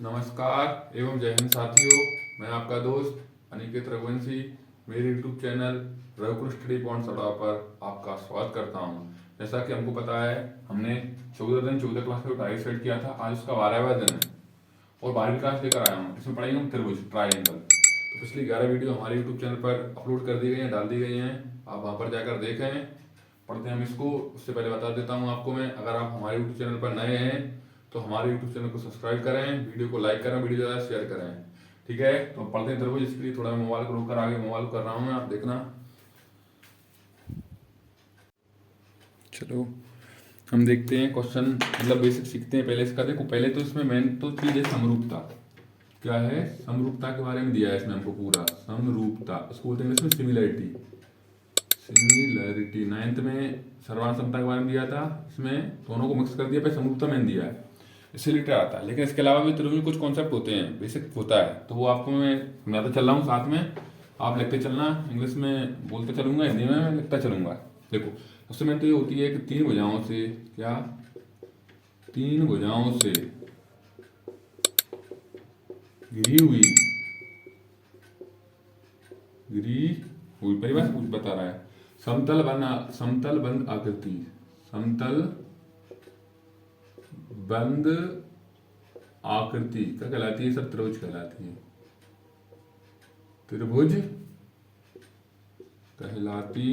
नमस्कार एवं जय हिंद साथियों। मैं आपका दोस्त अनिकेत रघुवंशी मेरे यूट्यूब चैनल रघुकुल स्टडी पॉइंट सड़ा पर आपका स्वागत करता हूं। जैसा कि हमको पता है, हमने 14 दिन 14 क्लास का टारगेट सेट किया था। आज उसका 12वां दिन है और 12वीं क्लास लेकर आया हूँ। इसमें पढ़ाएंगे हम त्रिभुज ट्राइंगल। तो पिछली 11 वीडियो हमारे यूट्यूब चैनल पर अपलोड कर दी गई हैं, डाल दी गई हैं। आप वहाँ पर जाकर देखें, पढ़ते हैं हम इसको। उससे पहले बता देता हूँ आपको मैं, अगर आप हमारे यूट्यूब चैनल पर नए हैं तो हमारे यूट्यूब चैनल को सब्सक्राइब करें, वीडियो को लाइक करें, वीडियो ज़्यादा शेयर करें। ठीक है, तो पढ़ते हैं त्रिभुज। इसके लिए थोड़ा मैं मोबाइल को रोक कर आगे मोबाइल कर रहा हूँ मैं, आप देखना। चलो हम देखते हैं क्वेश्चन, मतलब बेसिक सीखते हैं पहले इसका। देखो पहले तो इसमें मेन तो चीज़ है समरूपता। क्या है? समरूपता के बारे में दिया है इसमें हमको पूरा। समरूपता इसको बोलते हैं इसमें सिमिलरिटी। सिमिलरिटी 9th में सर्वान समता के बारे में दिया था, इसमें दोनों को मिक्स कर दिया, पे समरूपता में दिया है, इससे रिलेटेड आता है। लेकिन इसके अलावा भी त्रिभुज में कुछ कॉन्सेप्ट होते हैं, बेसिक होता है, तो वो आपको मैं समझाता चल रहा हूँ साथ में, आप लिखते चलना। इंग्लिश में बोलते चलूंगा, हिंदी में मैं लिखता चलूंगा। देखो सबसे मेन तो ये होती है कि तीन भुजाओं से, क्या तीन भुजाओं से घिरी हुई परिभाषा कुछ बता रहा है। समतल बंद आकृति, समतल बंद आकृति क्या कहलाती है? सब त्रिभुज कहलाती है। त्रिभुज कहलाती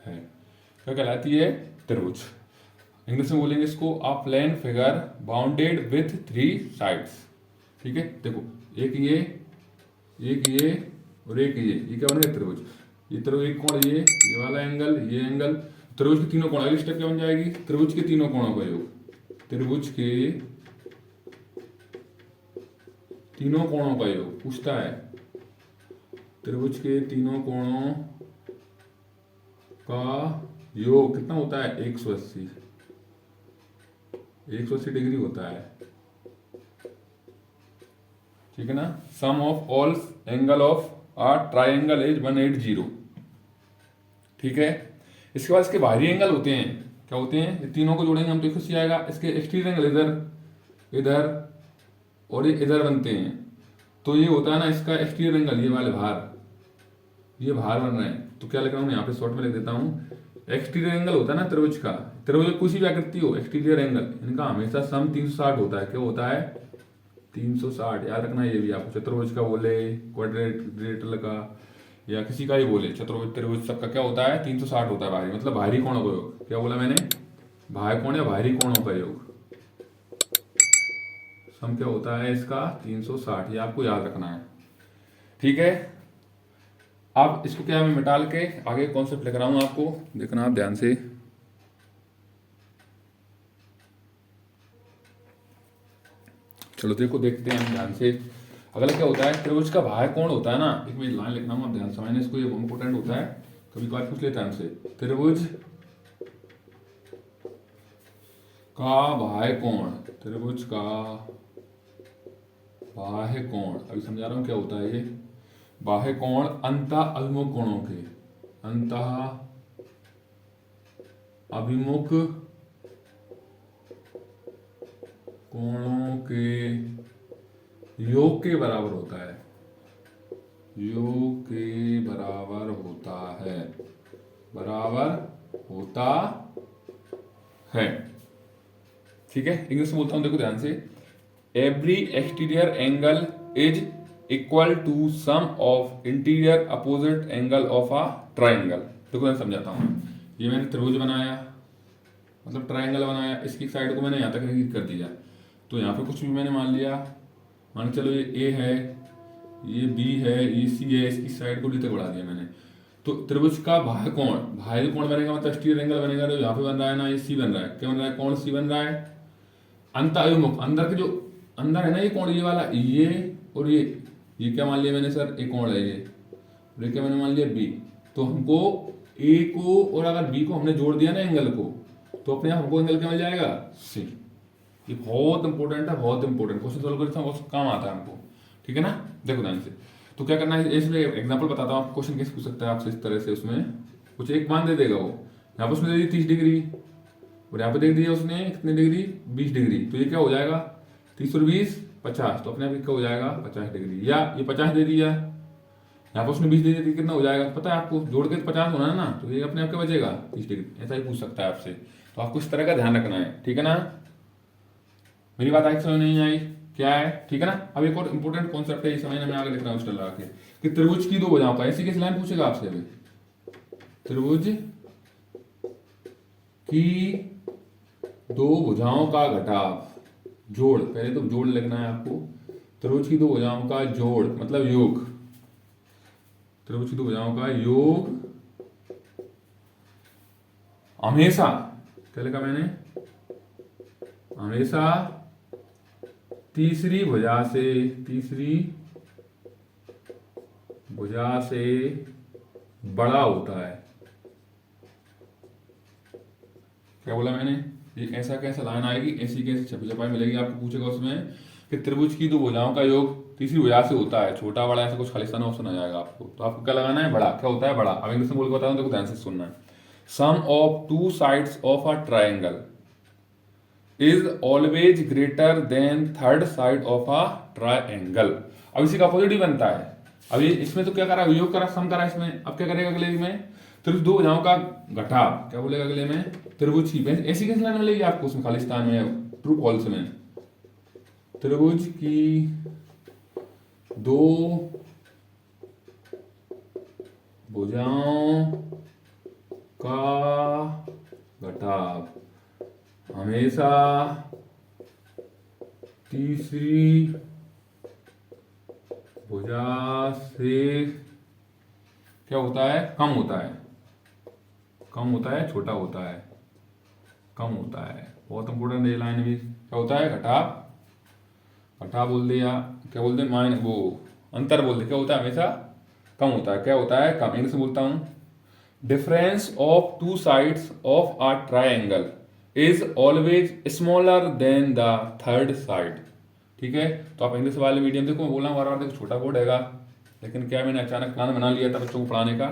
है। क्या कहलाती है? त्रिभुज। इंग्लिश में बोलेंगे इसको a plane figure bounded with 3 sides. ठीक है, देखो एक ये और एक ये क्या बन गया? त्रिभुज। ये त्रिभुज एक कोण, ये वाला एंगल, ये एंगल, त्रिभुज के तीनों कोण। अगली स्टेप क्या बन जाएगी? त्रिभुज के तीनों कोणों का योग। त्रिभुज के तीनों कोणों का योग पूछता है। त्रिभुज के तीनों कोणों का योग कितना होता है? 180 डिग्री होता है। ठीक है ना? Sum of all angle of a triangle is 180। ठीक है, इसके बाद इसके बाहरी एंगल होते हैं। क्या होते हैं? ये तीनों को जोड़ेंगे हम तो 180 आएगा। इसके एक्सटीरियर एंगल इधर और ये इधर बनते हैं, तो ये होता है ना इसका एक्सटीरियर एंगल, ये वाले ये भार बन रहे हैं। तो क्या लिख रहा हूँ यहाँ पे, शॉर्ट में लिख देता हूँ। एक्सटीरियर एंगल होता है ना त्रिभुज का, त्रिभुज किसी भी आकृति हो, एक्सटीरियर एंगल इनका हमेशा सम 360 होता है। क्या होता है? 360। याद रखना ये भी आपको। चतुर्भुज का बोले, क्वाड्रिलेटरल का, या किसी का ही बोले, चतुर्भुज त्रिभुज सबका क्या होता है? 360 होता है बाहरी, मतलब बाहरी कोणों का योग। क्या बोला मैंने? बाह्य कोण या बाहरी कोणों का योग। सम क्या होता है इसका? 360। ये आपको याद रखना है। ठीक है, अब इसको क्या मैं मिटाल के आगे कॉन्सेप्ट लिख रहा हूं, आपको देखना आप ध्यान से। चलो देखो, देखते हैं हम ध्यान से। अगला क्या होता है? त्रिभुज का बाह्य कोण होता है ना, एक मैं लाइन लिखना हूं, आप ध्यान समझना इसको, ये इंपोर्टेंट होता है, कभी कभार पूछ लेता है हमसे। त्रिभुज का बाह्य कोण, त्रिभुज का बाह्य कोण, अभी समझा रहा हूं क्या होता है ये। बाह्य कोण अंतः अभिमुख कोणों के, अंतः अभिमुख कोणों के योग के बराबर होता है। योग के बराबर होता है, बराबर होता है। ठीक है, इंग्लिश में बोलता हूं, देखो ध्यान से। Every exterior angle is equal to sum of interior opposite angle of a triangle. देखो मैं समझाता हूँ। ये मैंने त्रिभुज बनाया, मतलब ट्राइंगल बनाया, इसकी साइड को मैंने यहाँ तक नहीं कर दिया, तो यहाँ पे कुछ भी मैंने मान लिया, मान चलो ये ए है, ये बी है, ये सी है, इसकी साइड को डी तक बढ़ा दिया मैंने। तो त्रिभुज का बाह्य कोण बनेगा, मतलब एक्सटीरियर एंगल बनेगा। तो यहाँ पे बन रहा है ना, ये सी बन रहा है। क्या बन रहा है? कोण सी बन रहा है। अंतः अभिमुख, अंदर के जो अंदर है ना ये कोण, ये वाला, ये और ये क्या मान लिया मैंने सर? एक कोण है ये, और ये क्या मैंने मान लिया? बी। तो हमको ए को और अगर बी को हमने जोड़ दिया ना एंगल को, तो अपने आप हमको एंगल क्या मिल जाएगा? सी। ये बहुत इंपॉर्टेंट है, बहुत इंपॉर्टेंट क्वेश्चन सॉल्व करते हैं, बहुत काम आता है हमको। ठीक है ना? देखो ध्यान से। तो क्या करना है, इसमें एग्जांपल बताता हूँ। क्वेश्चन कैसे पूछ सकता है आपसे इस तरह से, उसमें कुछ एक मान दे देगा वो। यहाँ पर उसमें दे दी 30 डिग्री, और यहाँ पे देख दिया उसने कितने डिग्री, 20 डिग्री। तो ये क्या हो जाएगा, 30 और 20 50, तो अपने आप क्या हो जाएगा 50 डिग्री। या ये 50 दे दिया, यहाँ पर उसने 20 दे दिया, कितना हो जाएगा पता है आपको, जोड़ के 50 होना है ना, तो ये अपने आप क्या बचेगा 30 डिग्री। ऐसा ही पूछ सकता है आपसे, तो आपको इस तरह का ध्यान रखना है, ठीक है ना। मेरी बात आई समझ नहीं आई, क्या है, ठीक है ना। अब एक और इंपॉर्टेंट कॉन्सेप्ट है, ये समझने में आगे लिख रहा हूँ स्टाइल लगा के, कि त्रिभुज की दो भुजाओं का, ऐसी कैसी लाइन पूछेगा आपसे अभी, त्रिभुज की दो भुजाओं का घटाव जोड़, पहले तो जोड़ लिखना है आपको, त्रिभुज की दो भुजाओं का जोड़ मतलब योग, त्रिभुज की दो भुजाओं का योग हमेशा, क्या लिखा मैंने, हमेशा तीसरी भुजा से बड़ा होता है। क्या बोला मैंने, ये ऐसा कैसा लाइन आएगी, ऐसी कैसी छपी छपाई मिलेगी आपको, पूछेगा उसमें कि त्रिभुज की दो भुजाओं का योग तीसरी भुजा से होता है, छोटा बड़ा ऐसा कुछ खालिस्तान ऑप्शन आ जाएगा आपको। तो आपको क्या लगाना है, बड़ा। क्या होता है बड़ा, अब इंग्लिश में बोल के बताऊं, देखो ध्यान से सुनना है। Sum of two sides of a triangle is always greater than third side of a triangle. अब इसी का अपोजिट ही बनता है। अभी इसमें तो क्या करा, योग करा, सम करा इसमें, अब क्या करेगा अगले में, त्रिभुज दो भुजाओं का घटाव, क्या बोलेगा अगले में, त्रिभुज की, ऐसी कैसी लाइन मिलेगी आपको उसमें खालिस्तान में, ट्रू कॉल्स में, त्रिभुज की दो भुजाओं का घटाव हमेशा तीसरी भुजा से क्या होता है, कम होता है, कम होता है, छोटा होता है, कम होता है। बहुत इंपोर्टेंट ये लाइन भी, क्या होता है घटाव, घटाव बोल दिया, क्या बोलते हैं माइन, वो अंतर बोल दे, क्या होता है हमेशा कम होता है, क्या होता है कम। इंग्लिश में बोलता हूं, difference of two sides of a triangle is always smaller than the third side. ठीक है, तो आप इंग्लिश वाले मीडियम देखो, मैं बोल रहा हूँ बार बार, देखो छोटा बोर्ड हैगा, लेकिन क्या मैंने अचानक प्लान बना लिया था बच्चों को पढ़ाने का,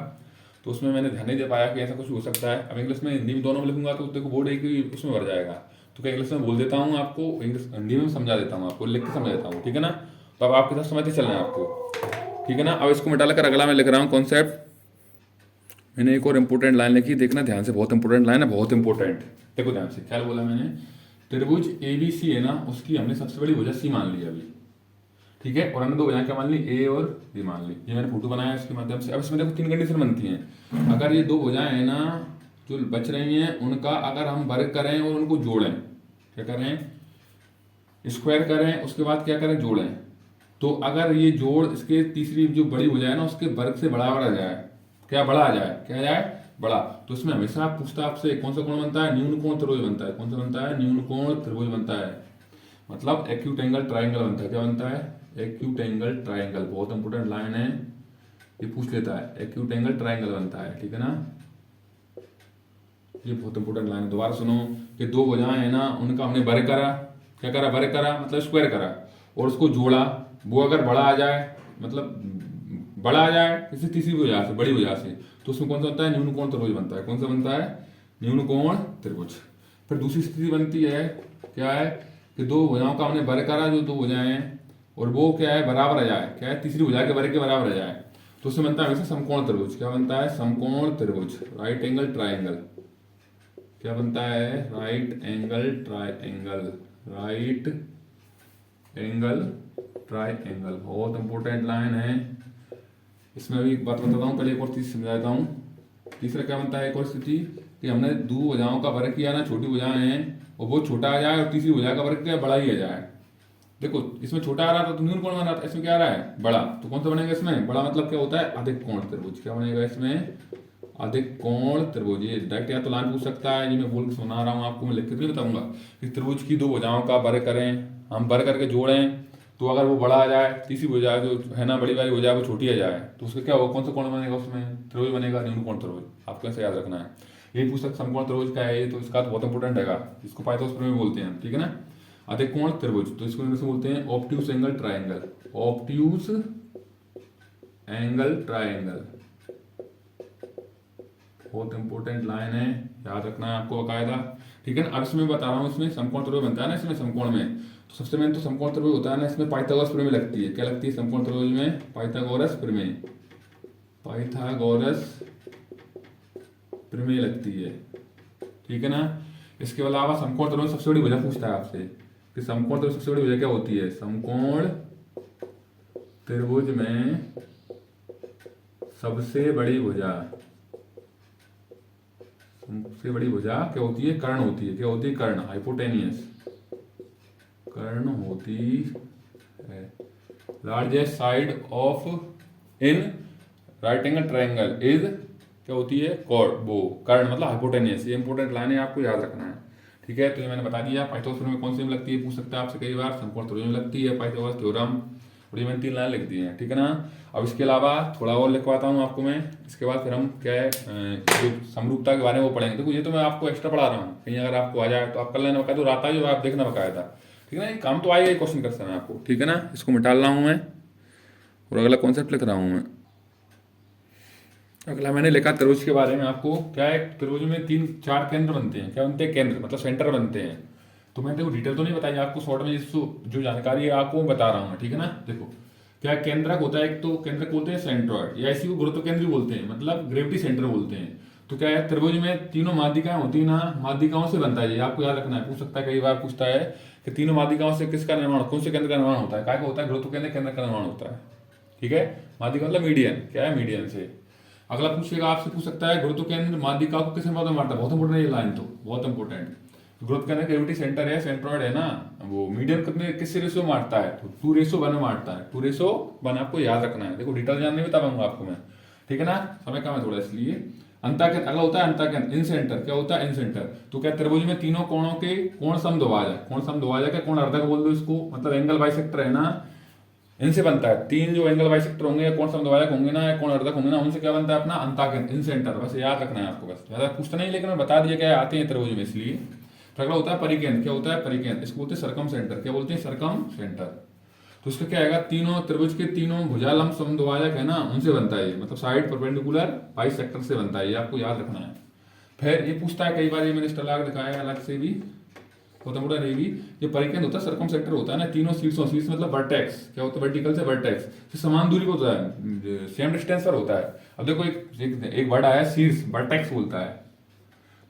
तो उसमें मैंने ध्यान नहीं दे पाया कि ऐसा कुछ हो सकता है। अब इंग्लिश में हिंदी में दोनों में लिखूंगा तो देखो बोर्ड एक ही उसमें भर जाएगा, तो क्या इंग्लिश में बोल देता हूँ आपको, इंग्लिश हिंदी में समझा देता हूँ आपको, लिख के समझा देता हूँ, ठीक है ना। तो अब आपके साथ समझते चलना है आपको, ठीक है ना। अब इसको मिटा लेकर अगला मैं लिख रहा हूँ कॉन्सेप्ट। मैंने एक और इंपॉर्टेंट लाइन लिखी, देखना ध्यान से, बहुत इंपॉर्टेंट लाइन है, बहुत इंपॉर्टेंट। देखो ध्यान से, क्या बोला मैंने, त्रिभुज ABC है ना, उसकी हमने सबसे बड़ी भुजा C मान ली अभी, ठीक है, और हमने दो भुजाएं क्या मान ली, A और B मान ली। ये मैंने फोटो बनाया इसके माध्यम से। अब इसमें देखो तीन कंडीशन बनती हैं। अगर ये दो भुजाएं हैं ना जो बच रही हैं, उनका अगर हम वर्ग करें और उनको जोड़ें, क्या करें, स्क्वायर करें, उसके बाद क्या करें, जोड़ें, तो अगर ये जोड़ इसके तीसरी जो बड़ी भुजा है ना उसके वर्ग से बड़ा आ जाए, क्या बड़ा आ जाए, क्या आ जाए बड़ा, तो इसमें हमेशा पूछता है आपसे कौन सा कोण बनता है, न्यून कोण त्रिभुज बनता है। कौन सा बनता है, न्यून कोण त्रिभुज बनता है, मतलब एक्यूट एंगल ट्राइंगल बनता है। क्या बनता है, एक्यूट एंगल ट्राइंगल। बहुत इंपोर्टेंट लाइन है, ये पूछ लेता है, एक्यूट एंगल ट्राइंगल बनता है, ठीक है ना। ये बहुत इंपोर्टेंट लाइन है, दोबारा सुनो, कि दो भुजाएं है ना उनका हमने वर्ग करा, क्या करा, वर्ग करा मतलब स्क्वायर करा, और उसको जोड़ा, वो अगर बड़ा आ जाए, मतलब बड़ा आ जाए किसी तीसरी भुजा से, बड़ी भुजा से, तो उसमें कौन सा बनता है, न्यून कोण त्रिभुज बनता है। कौन सा बनता है, न्यून कोण त्रिभुज। फिर दूसरी स्थिति बनती है, क्या है, कि दो भुजाओं का हमने वर्ग करा, जो दो भुजाएं हैं, और वो क्या है बराबर आ जाए, क्या है, तीसरी भुजा के वर्ग के बराबर आ जाए, तो उसमें बनता है हमेशा समकोण त्रिभुज। क्या बनता है, समकोण त्रिभुज, राइट एंगल ट्राइंगल। क्या बनता है, right angle triangle, right angle triangle. बहुत इंपॉर्टेंट लाइन है। इसमें अभी एक बात बताता हूँ, पहले एक और चीज समझाता हूँ। तीसरा क्या बनता है, एक और स्थिति, कि हमने दो भुजाओं का वर्ग किया ना, छोटी भुजाएं हैं, और वो छोटा आ जाए और तीसरी भुजा का वर्ग क्या बड़ा ही आ जाए। देखो इसमें छोटा आ रहा था तो न्यून कोण बना था, इसमें क्या आ रहा है बड़ा, तो कौन सा बनेगा इसमें बड़ा, मतलब क्या होता है अधिक कोण त्रिभुज। क्या बनेगा इसमें, अधिक कोण त्रिभुज। ये डायरेक्ट या तो लाइन पूछ सकता है, ये मैं बोल के सुना रहा हूँ आपको, मैं लिख के नहीं बताऊंगा, कि त्रिभुज की दो भुजाओं का वर्ग करें, हम वर्ग करके जोड़ें, तो अगर वो बड़ा आ जाए, तीसरी भुजा जो है ना बड़ी वाली भुजा वो छोटी आ जाए, तो उसका क्या होगा, कौन सा कोण बनेगा उसमें, त्रिभुज बनेगा, न्यून कोण त्रिभुज। आपको ऐसे याद रखना है। ये पूछ सकते समकोण त्रिभुज क्या है, तो इसका तो बहुत इंपॉर्टेंट है, इसको पाइथागोरस प्रमेय बोलते हैं, ठीक है ना। अधिक कोण त्रिभुज, तो इसको इंग्लिश में बोलते हैं obtuse angle triangle, obtuse angle triangle. बहुत इंपॉर्टेंट लाइन है, याद रखना है आपको बाकायदा, ठीक है ना। अब इसमें बता रहा हूँ, इसमें समकोण त्रिभुज बनता है ना, इसमें समकोण में तो सबसे मेन तो समकोण त्रिभुज होता है ना, इसमें पाइथागोरस प्रमेय लगती है। क्या लगती है समकोण त्रिभुज में? पाइथागोरस प्रमेय, पाइथागोरस प्रमेय लगती है, ठीक है ना। इसके अलावा समकोण त्रिभुज सबसे बड़ी भुजा पूछता है आपसे कि समकोण त्रिभुज सबसे बड़ी भुजा क्या होती है। समकोण त्रिभुज में सबसे बड़ी भुजा, सबसे बड़ी भुजा क्या होती है? कर्ण होती है। क्या होती है? कर्ण, हाइपोटेनियस कर्ण होती है। Largest side of in right angle triangle is क्या होती है? कॉर्ड, वो कर्ण मतलब हाइपोटेनियस। ये इंपॉर्टेंट लाइन है, आपको याद रखना है, ठीक है। तो ये मैंने बता दिया। पाइथागोरस प्रमेय कौन सी में लगती है पूछ सकता है आपसे कई बार, समकोण त्रिभुज में लगती है, पाइथागोरस थ्योरम, और ये मैंने 3 लाइन लिख दी है, ठीक है ना। अब इसके अलावा थोड़ा और लिखवाता हूँ आपको मैं, इसके बाद फिर हम क्या है जो समरूपता के बारे में वो पढ़ेंगे। देखो ये तो मैं आपको एक्स्ट्रा पढ़ा रहा हूँ, कहीं अगर आपको आ जाए तो आप कर लेना, बकायदा आता है जो आप देखना बकायदा, ठीक है ना। ये काम तो आएगा, ये क्वेश्चन कर सकते हैं आपको, ठीक है ना। इसको मिटा रहा हूँ मैं और अगला कॉन्सेप्ट लिख रहा हूँ मैं। अगला मैंने लिखा त्रिभुज के बारे में आपको, क्या है त्रिभुज में 3-4 केंद्र बनते हैं। क्या बनते हैं? केंद्र मतलब सेंटर बनते हैं। तो मैंने देखो डिटेल तो नहीं बताई आपको, शॉर्ट में जो जानकारी है आपको बता रहा हूँ, ठीक है ना। देखो क्या केंद्रक होता है, एक तो केंद्रक बोलते हैं सेंट्रॉइड, या इसी को गुरुत्व केंद्र बोलते हैं, मतलब ग्रेविटी सेंटर बोलते हैं। तो क्या है त्रिभुज में तीनों माध्यिकाएं होती है ना, माध्यिकाओं से बनता है। ये आपको याद रखना है, पूछ सकता है कई बार पूछता है कि तीनों माध्यिकाओं से किसका निर्माण, कौन से केंद्र का निर्माण होता है? क्या होता है? गुरुत्व केंद्र केंद्र का निर्माण होता है, ठीक है। माध्यिका मतलब मीडियन, क्या है? मीडियन से। अगला पूछेगा आपसे, पूछ सकता है गुरुत्व केंद्र माध्यिका को किस अनुपात में मारता है? बहुत इंपॉर्टेंट ये लाइन, तो बहुत इंपॉर्टेंट। गुरुत्व केंद्र ग्रेविटी सेंटर है, सेंट्रॉइड है ना, वो मीडियन कितने किस रेशो में मारता है? तो 2:1 में मारता है। 2:1 आपको याद रखना है। देखो डिटेल जानने में बता पाऊंगा आपको मैं, ठीक है ना। समय कम है थोड़ा इसलिए। अंतःकेंद्र अगला होता है अंतःकेंद्र, इन सेंटर। क्या होता है? इन सेंटर। तो क्या त्रिभुज में तीनों कोणों के कोण समद्विभाजक, कोण समद्विभाजक है, कोण अर्धक बोल दो इसको, मतलब एंगल बाइसेक्टर है ना, इनसे बनता है। 3 जो एंगल बाइसेक्टर होंगे या कोण समद्विभाजक होंगे ना, या कोण अर्धक होंगे ना, उनसे क्या बनता है? अपना अंतःकेंद्र, इन सेंटर। बस याद रखना है आपको, बस ज्यादा पूछता नहीं, लेकिन मैं बता दिया क्या आते हैं त्रिभुज में, इसलिए। तो अगला होता है परिकेंद्र। क्या होता है? परिकेंद्र, इसको बोलते हैं सरकम सेंटर। क्या बोलते हैं? सरकम सेंटर। तो इसका क्या आएगा? तीनों त्रिभुज के तीनों भुजालंब समद्विभाजक है ना, उनसे बनता है, मतलब साइड परपेंडिकुलर बाइसेक्टर से बनता है। ये आपको याद रखना है। फिर ये पूछता है कई बार, ये मैंने स्टलाग दिखाया है अलग से भी, होता मोटा नहीं भी। ये परिकेंद्र होता है, सर्कम सेंटर होता है ना, तीनों शीर्षों, शीर्ष मतलब वर्टेक्स, क्या होता है? वर्टिकल से वर्टेक्स से समान दूरी पर होता है, सेम डिस्टेंस पर होता है। अब देखो एक वर्ड आया शीर्ष, वर्टेक्स बोलता है।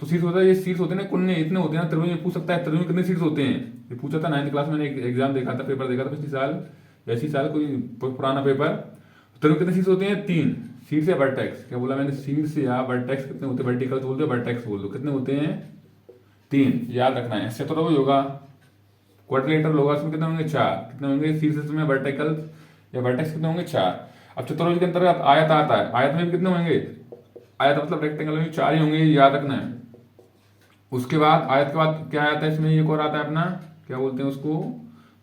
तो शीर्ष होता है, ये शीर्ष होते हैं ना, कुन्ने इतने होते हैं ना त्रिभुज में। पूछ सकता है त्रिभुज में कितने शीर्ष होते हैं, ये पूछा था 9th क्लास में, मैंने एग्जाम देखा था, पेपर देखा था पिछले साल या इसी साल, कोई पुराना पेपर। त्रिभुज कितने शीर्ष होते हैं? 3 शीर्ष या वर्टेक्स। क्या बोला मैंने? शीर्ष या वर्टेक्स कितने होते हैं? वर्टिकल तो बोल दो, वर्टेक्स बोल दो, कितने होते हैं? 3। याद रखना है। चतुर्भुज होगा, क्वाड्रिलेटरल होगा, उसमें कितने होंगे? 4। कितने होंगे शीर्ष में? वर्टिकल या वर्टेक्स कितने होंगे? 4। अब चतुर्भुज के अंतर्गत आयत आता है, आयत में भी कितने होंगे? आयत मतलब रेक्टेंगल में 4 ही होंगे, याद रखना है। उसके बाद आयत के बाद क्या आता है इसमें? एक और आता है अपना, क्या बोलते हैं उसको?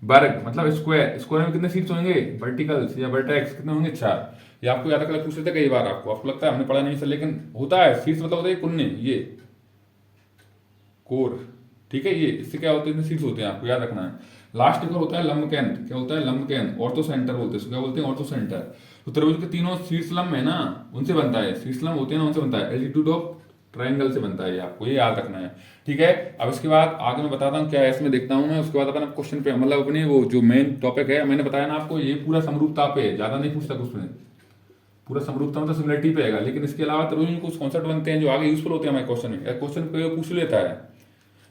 वर्ग मतलब स्क्वायर। स्क्वायर में कितने शीर्ष होंगे? वर्टिकल्स या वर्टेक्स कितने होंगे? 4। ये आपको याद रखना, पूछ लेते कई बार आपको लगता है हमने पढ़ा नहीं सर, लेकिन होता है। शीर्ष मतलब होता है कुन्ने, ये कोर, ठीक है। ये इससे क्या होते हैं? शीर्ष होते हैं, आपको याद रखना है। लास्ट एक और होता है लंब केंद्र। क्या होता है? लंब केंद्र, ऑर्थो सेंटर बोलते हैं, क्या बोलते हैं? Ortho centre. तो त्रिभुज के तीनों शीर्ष लंब है ना, उनसे बनता है। शीर्ष लंब होते हैं ना, उनसे बनता है। एल्टीट्यूड ऑफ ट्रायंगल से बनता है, ये आपको ये याद रखना है, ठीक है। अब इसके बाद आगे मैं बताता हूँ क्या है इसमें, देखता हूँ मैं। उसके बाद अपन क्वेश्चन पे, मतलब अपने वो जो मेन टॉपिक है, मैंने बताया ना आपको, ये पूरा समरूपता पे, ज्यादा नहीं पूछता कुछ में, पूरा समरूपता मतलब सिमिलरिटी पे आएगा। लेकिन इसके अलावा त्रिभुज में कुछ कॉन्सेप्ट बनते हैं जो आगे यूजफुल होते हैं हमारे क्वेश्चन में, क्वेश्चन पे पूछ लेता है,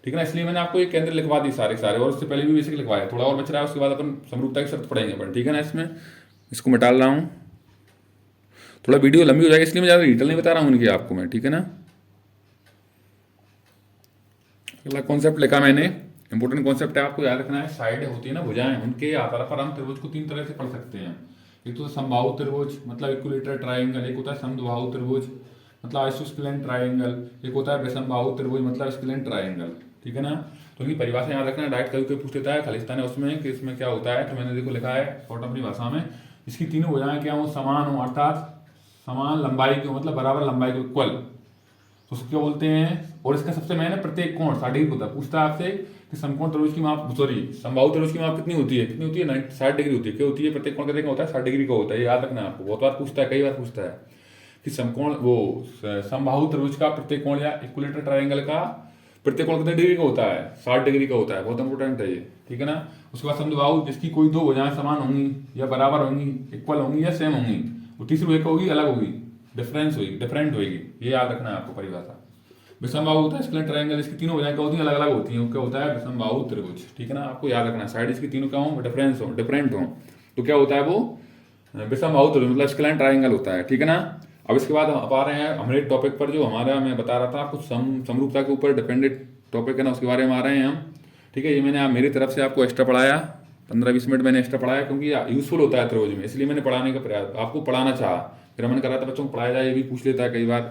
ठीक है ना। इसलिए मैंने आपको ये केंद्र लिखवा दी सारे सारे, और उससे पहले भी बेसिक लिखवाया, थोड़ा और बच रहा है। उसके बाद अपन समरूपता की शर्त पढ़ेंगे अपन, ठीक है ना। इसमें इसको मिटा रहा हूँ, थोड़ा वीडियो लंबी हो जाएगी, इसलिए मैं ज़्यादा डिटेल नहीं बता रहा हूँ उनकी आपको मैं, ठीक है ना। अगला कॉन्सेप्ट लिखा मैंने, इंपॉर्टेंट कॉन्सेप्ट है, आपको याद रखना है। साइड होती है ना, भुजाएं, उनके आधार पर हम त्रिभुज को 3 तरह से पढ़ सकते हैं। एक तो समबाहु त्रिभुज मतलब इक्विलेटरल ट्रायंगल, एक होता है समद्विबाहु त्रिभुज मतलब आइसोस्केलेन ट्रायंगल, एक होता है विषमबाहु त्रिभुज मतलब स्केलेन ट्रायंगल, ठीक है ना। तो इनकी परिभाषा याद रखना है, डायरेक्ट कभी कोई पूछ लेता है खालिस्तान है उसमें कि इसमें क्या होता है, तो मैंने देखो लिखा है शॉर्ट अपनी भाषा में, इसकी तीनों भुजाएं क्या हो? समान हो, अर्थात समान लंबाई की, मतलब बराबर लंबाई के, इक्वल, तो उसको क्या बोलते हैं। और इसका सबसे मेन है प्रत्येक कोण 60 डिग्री होता है। पूछता है आपसे कि समकोण त्रिभुज की माप, सॉरी समबाहु त्रिभुज की माप कितनी होती है? कितनी होती है? 60 डिग्री होती है। क्या होती है? प्रत्येक कोण कितने का होता है? 60 डिग्री का होता है, ये याद रखना है आपको, बहुत बार पूछता है, कई बार पूछता है। कि समकोण वो समबाहु त्रिभुज का प्रत्येक कोण या इक्विलेटरल ट्रायंगल का प्रत्येक कोण कितने डिग्री का होता है, 60 डिग्री का होता है, बहुत इंपॉर्टेंट है ये, ठीक है ना। उसके बाद समबाहु जिसकी कोई दो भुजाएं समान होंगी या बराबर होंगी, इक्वल होंगी या सेम होंगी, वो तीसरी भुजा होगी अलग होगी, डिफरेंट होगी, ये याद रखना है आपको परिभाषा। विषमबाहु होता है स्क्लेंट ट्रायंगल, इसकी तीनों भुजाएं क्या होती हैं, अलग अलग होती हैं, क्या होता है विषमबाहु त्रिभुज, ठीक है ना। आपको याद रखना है साइड इसकी तीनों क्या हो, डिफरेंट हो, तो क्या होता है वो विषमबाहु त्रिभुज मतलब स्क्लेंट ट्रायंगल होता है, ठीक है ना। अब इसके बाद हम आ रहे हैं हमारे टॉपिक पर, जो हमारा मैं बता रहा था कुछ समरूपता के ऊपर डिपेंडेंट टॉपिक है ना, उसके बारे में आ रहे हैं हम, ठीक है। ये मैंने मेरी तरफ से आपको एक्स्ट्रा पढ़ाया, 15-20 मिनट मैंने एक्स्ट्रा पढ़ाया, क्योंकि यूजफुल होता है त्रिभुज में, इसलिए मैंने पढ़ाने का प्रयास आपको पढ़ाना चाहा। फिर मन कर रहा था बच्चों को पढ़ाया जाए, ये भी पूछ लेता है कई बार,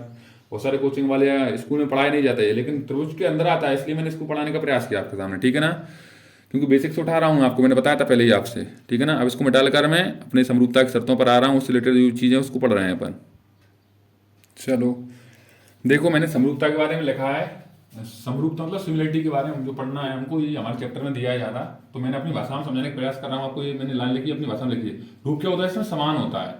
बहुत सारे कोचिंग वाले या स्कूल में पढ़ाया नहीं जाता है, लेकिन त्रिभुज के अंदर आता है, इसलिए मैंने इसको पढ़ाने का प्रयास किया आपके सामने, ठीक है ना। क्योंकि बेसिक्स उठा रहा हूँ आपको, मैंने बताया था पहले ही आपसे, ठीक है ना। अब इसको मैं डालकर मैं अपने समरूपता की शर्तों पर आ रहा हूँ, उससे रिलेटेड जो चीज़ें उसको पढ़ रहे हैं अपन। चलो देखो, मैंने समरूपता के बारे में लिखा है, समरूपता मतलब सिमिलरिटी के बारे में जो पढ़ना है हमको, ये हमारे चैप्टर में दिया है ज़्यादा, तो मैंने अपनी भाषा में समझाने का प्रयास कर रहा हूँ आपको। ये मैंने लाइन लिखी अपनी भाषा में लिखी है। रूप क्या होता है, इसमें समान होता है,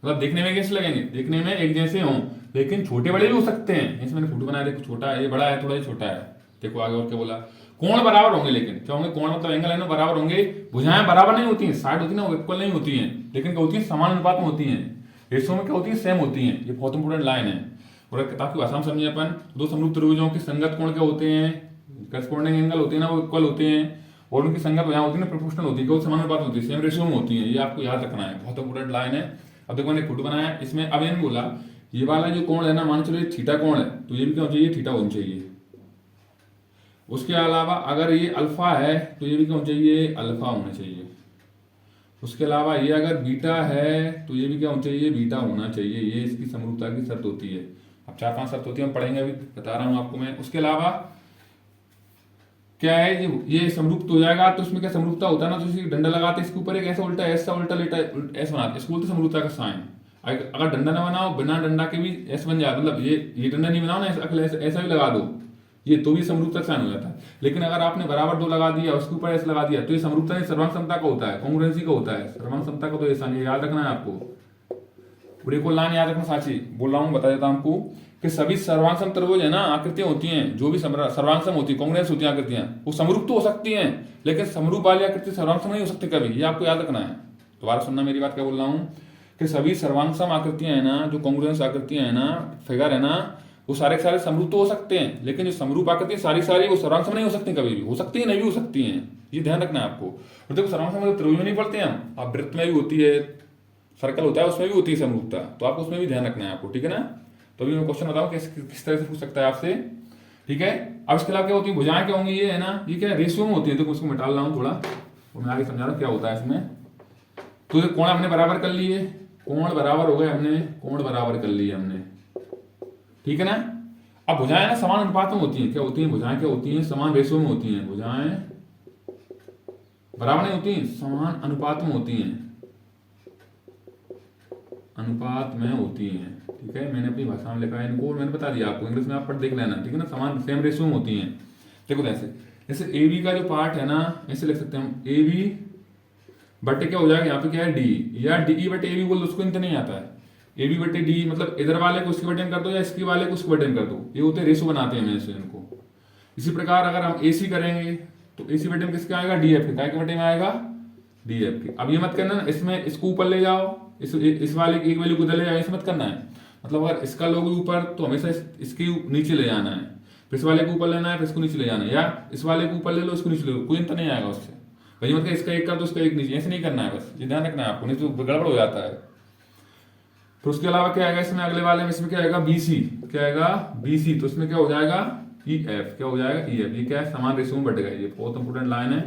मतलब देखने में कैसे लगेंगे, देखने में एक जैसे हों, लेकिन छोटे बड़े भी हो सकते हैं। इसमें मैंने फोटो बनाया, देखो छोटा है, ये बड़ा है, थोड़ा ही छोटा है, देखो आगे और क्या बोला, कोण बराबर होंगे, लेकिन क्या होंगे, कोण मतलब एंगल है ना, बराबर होंगे। भुजाएं बराबर नहीं होती हैं, साइड होती है ना, वो इक्वल नहीं होती हैं, लेकिन क्या होती है, समान अनुपात में होती हैं, रेशो में क्या होती है, सेम होती हैं। ये बहुत इंपोर्टेंट लाइन है, और किताब की भाषा में समझिए अपन। दो समरूप त्रिभुजों के संगत कोण क्या होते हैं, करस्पॉन्डिंग एंगल होते हैं ना, वो इक्वल होते हैं, और उनकी संगत भुजाएं होती है ना, प्रोपोर्शनल होती है, केवल समान अनुपात होती है, सेम रेशियो में होती है। ये आपको याद रखना है, बहुत इंपोर्टेंट लाइन है। अब देखो मैंने फोटो बनाया, इसमें अब मैंने बोला ये वाला जो कोण है ना, मान चलो ये थीटा कोण है, तो ये भी क्या होना चाहिए, थीटा होना चाहिए। उसके अलावा अगर ये अल्फा है तो ये भी क्या होना चाहिए, अल्फा होना चाहिए। उसके अलावा ये अगर बीटा है तो ये भी क्या होना चाहिए, बीटा होना चाहिए। ये इसकी समरूपता की शर्त होती है। अब 4-5 शर्त होती है, हम पढ़ेंगे, अभी बता रहा हूं आपको मैं। उसके अलावा क्या है, ये समरूप हो जाएगा तो इसमें क्या समरूपता होता है ना, तो इसी डंडा लगाते इसके ऊपर एक ऐसा उल्टा ऐसा उल्टा लेटा ऐसा बनाते, इसको बोलते समरूपता का साइन। अगर डंडा ना बनाओ, बिना डंडा के भी ऐसा बन जाता, मतलब ये डंडा नहीं बनाओ ना, ऐसा भी लगा दो, ये तो भी समरूपता साइन हो जाता है। लेकिन अगर आपने बराबर 2 लगा दिया, उसके ऊपर ऐसा लगा दिया, तो ये समरूपता सर्वांग समता का होता है, कांग्रुएंसी का होता है। सर्वांग समता का तो ऐसा नहीं, याद रखना है आपको, पूरे को लाइन याद रखना। साची बोल रहा हूँ, बता देता हूँ आपको कि सभी सर्वांगसम त्रिभुज है ना, आकृतियां होती हैं, जो भी सर्वांगसम होती है, कांग्रुएंस होती है आकृतियां, वो समरूप तो हो सकती हैं, लेकिन समरूप वाली आकृति सर्वांगसम नहीं हो सकती कभी, ये आपको याद रखना है। दोबारा सुनना मेरी बात, क्या बोल रहा हूँ कि सभी सर्वांगसम आकृतियां है ना, जो कांग्रुएंस आकृतियां है ना, फिगर है ना, वो सारे के सारे समरूप तो हो सकते हैं, लेकिन जो समरूप आकृति सारी वो सर्वांगसम नहीं हो सकती कभी भी, हो सकती है नहीं भी हो सकती हैं, ये ध्यान रखना है आपको। और देखो सर्वांगसम मतलब त्रिभुज में नहीं पढ़ते हम, आप वृत्त में भी होती है, सर्कल होता है उसमें भी होती है समरूपता, तो आपको उसमें भी ध्यान रखना है आपको, ठीक है ना। तो अभी मैं क्वेश्चन बताऊं किस तरह से पूछ सकता है आपसे, ठीक है। अब इसके अलावा क्या होती है, भुजाएं क्या होंगी, ये है ना, ये क्या रेशियो में होती है, तो उसको मैं डाल रहा हूँ थोड़ा, और मैं आगे समझा रहा हूँ क्या होता है इसमें। तो ये कोण हमने बराबर कर लिए, कोण बराबर हो गए, हमने कोण बराबर कर लिए हमने, ठीक है ना। अब भुजाएं ना समान अनुपात में होती हैं, क्या होती हैं भुजाएं, क्या होती हैं, समान रेशियो में होती हैं, भुजाएं बराबर नहीं होती, समान अनुपात में होती हैं, अनुपात में होती हैं, ठीक है। मैंने अपनी भाषा में लिखा है इनको, मैंने बता दिया आपको, इंग्लिश में आप पढ़ देख लेना, ठीक है ना। समान सेम रेशियो में होती हैं। देखो जैसे ए बी का जो पार्ट है ना, ऐसे लिख सकते हैं हम, ए बी बटे क्या हो जाएगा, यहाँ पे क्या है डी, या डी बटे ए बी बोल दो, उसको इतना नहीं आता है, ए बी बटे डी, मतलब इधर वाले को उसके बटे में कर दो या इसके वाले को उसके बटे में कर दो, ये होते रेशियो बनाते हैं हमें इनको। इसी प्रकार अगर हम ए सी करेंगे तो ए सी बटे में किसका आएगा, डी एफ के बटे में आएगा, डी एफ के। अब ये मत करना इसमें इसको ऊपर ले जाओ, इस वाले की एक वैल्यू को उधर ले जाओ, ऐसे मत करना है। मतलब अगर इसका लोगे ऊपर तो हमेशा इसके नीचे ले जाना है, फिर इस वाले को ऊपर लेना है, फिर इसको नीचे ले जाना है, या इस वाले को ऊपर ले लो, इसको नीचे ले लो, कोई अंतर नहीं आएगा उससे। भाई मतलब इसका एक कर दो, उसका एक नीचे, ऐसे नहीं करना है, बस ये ध्यान रखना है आपको, नहीं तो गड़बड़ हो जाता है। फिर उसके अलावा क्या आएगा इसमें, अगले वाले में इसमें क्या आएगा, बी सी, क्या आएगा बी सी, तो इसमें क्या हो जाएगा ई एफ, क्या हो जाएगा ई एफ। ये क्या है, समान रेशियो में बढ़ गया, ये बहुत इंपोर्टेंट लाइन है,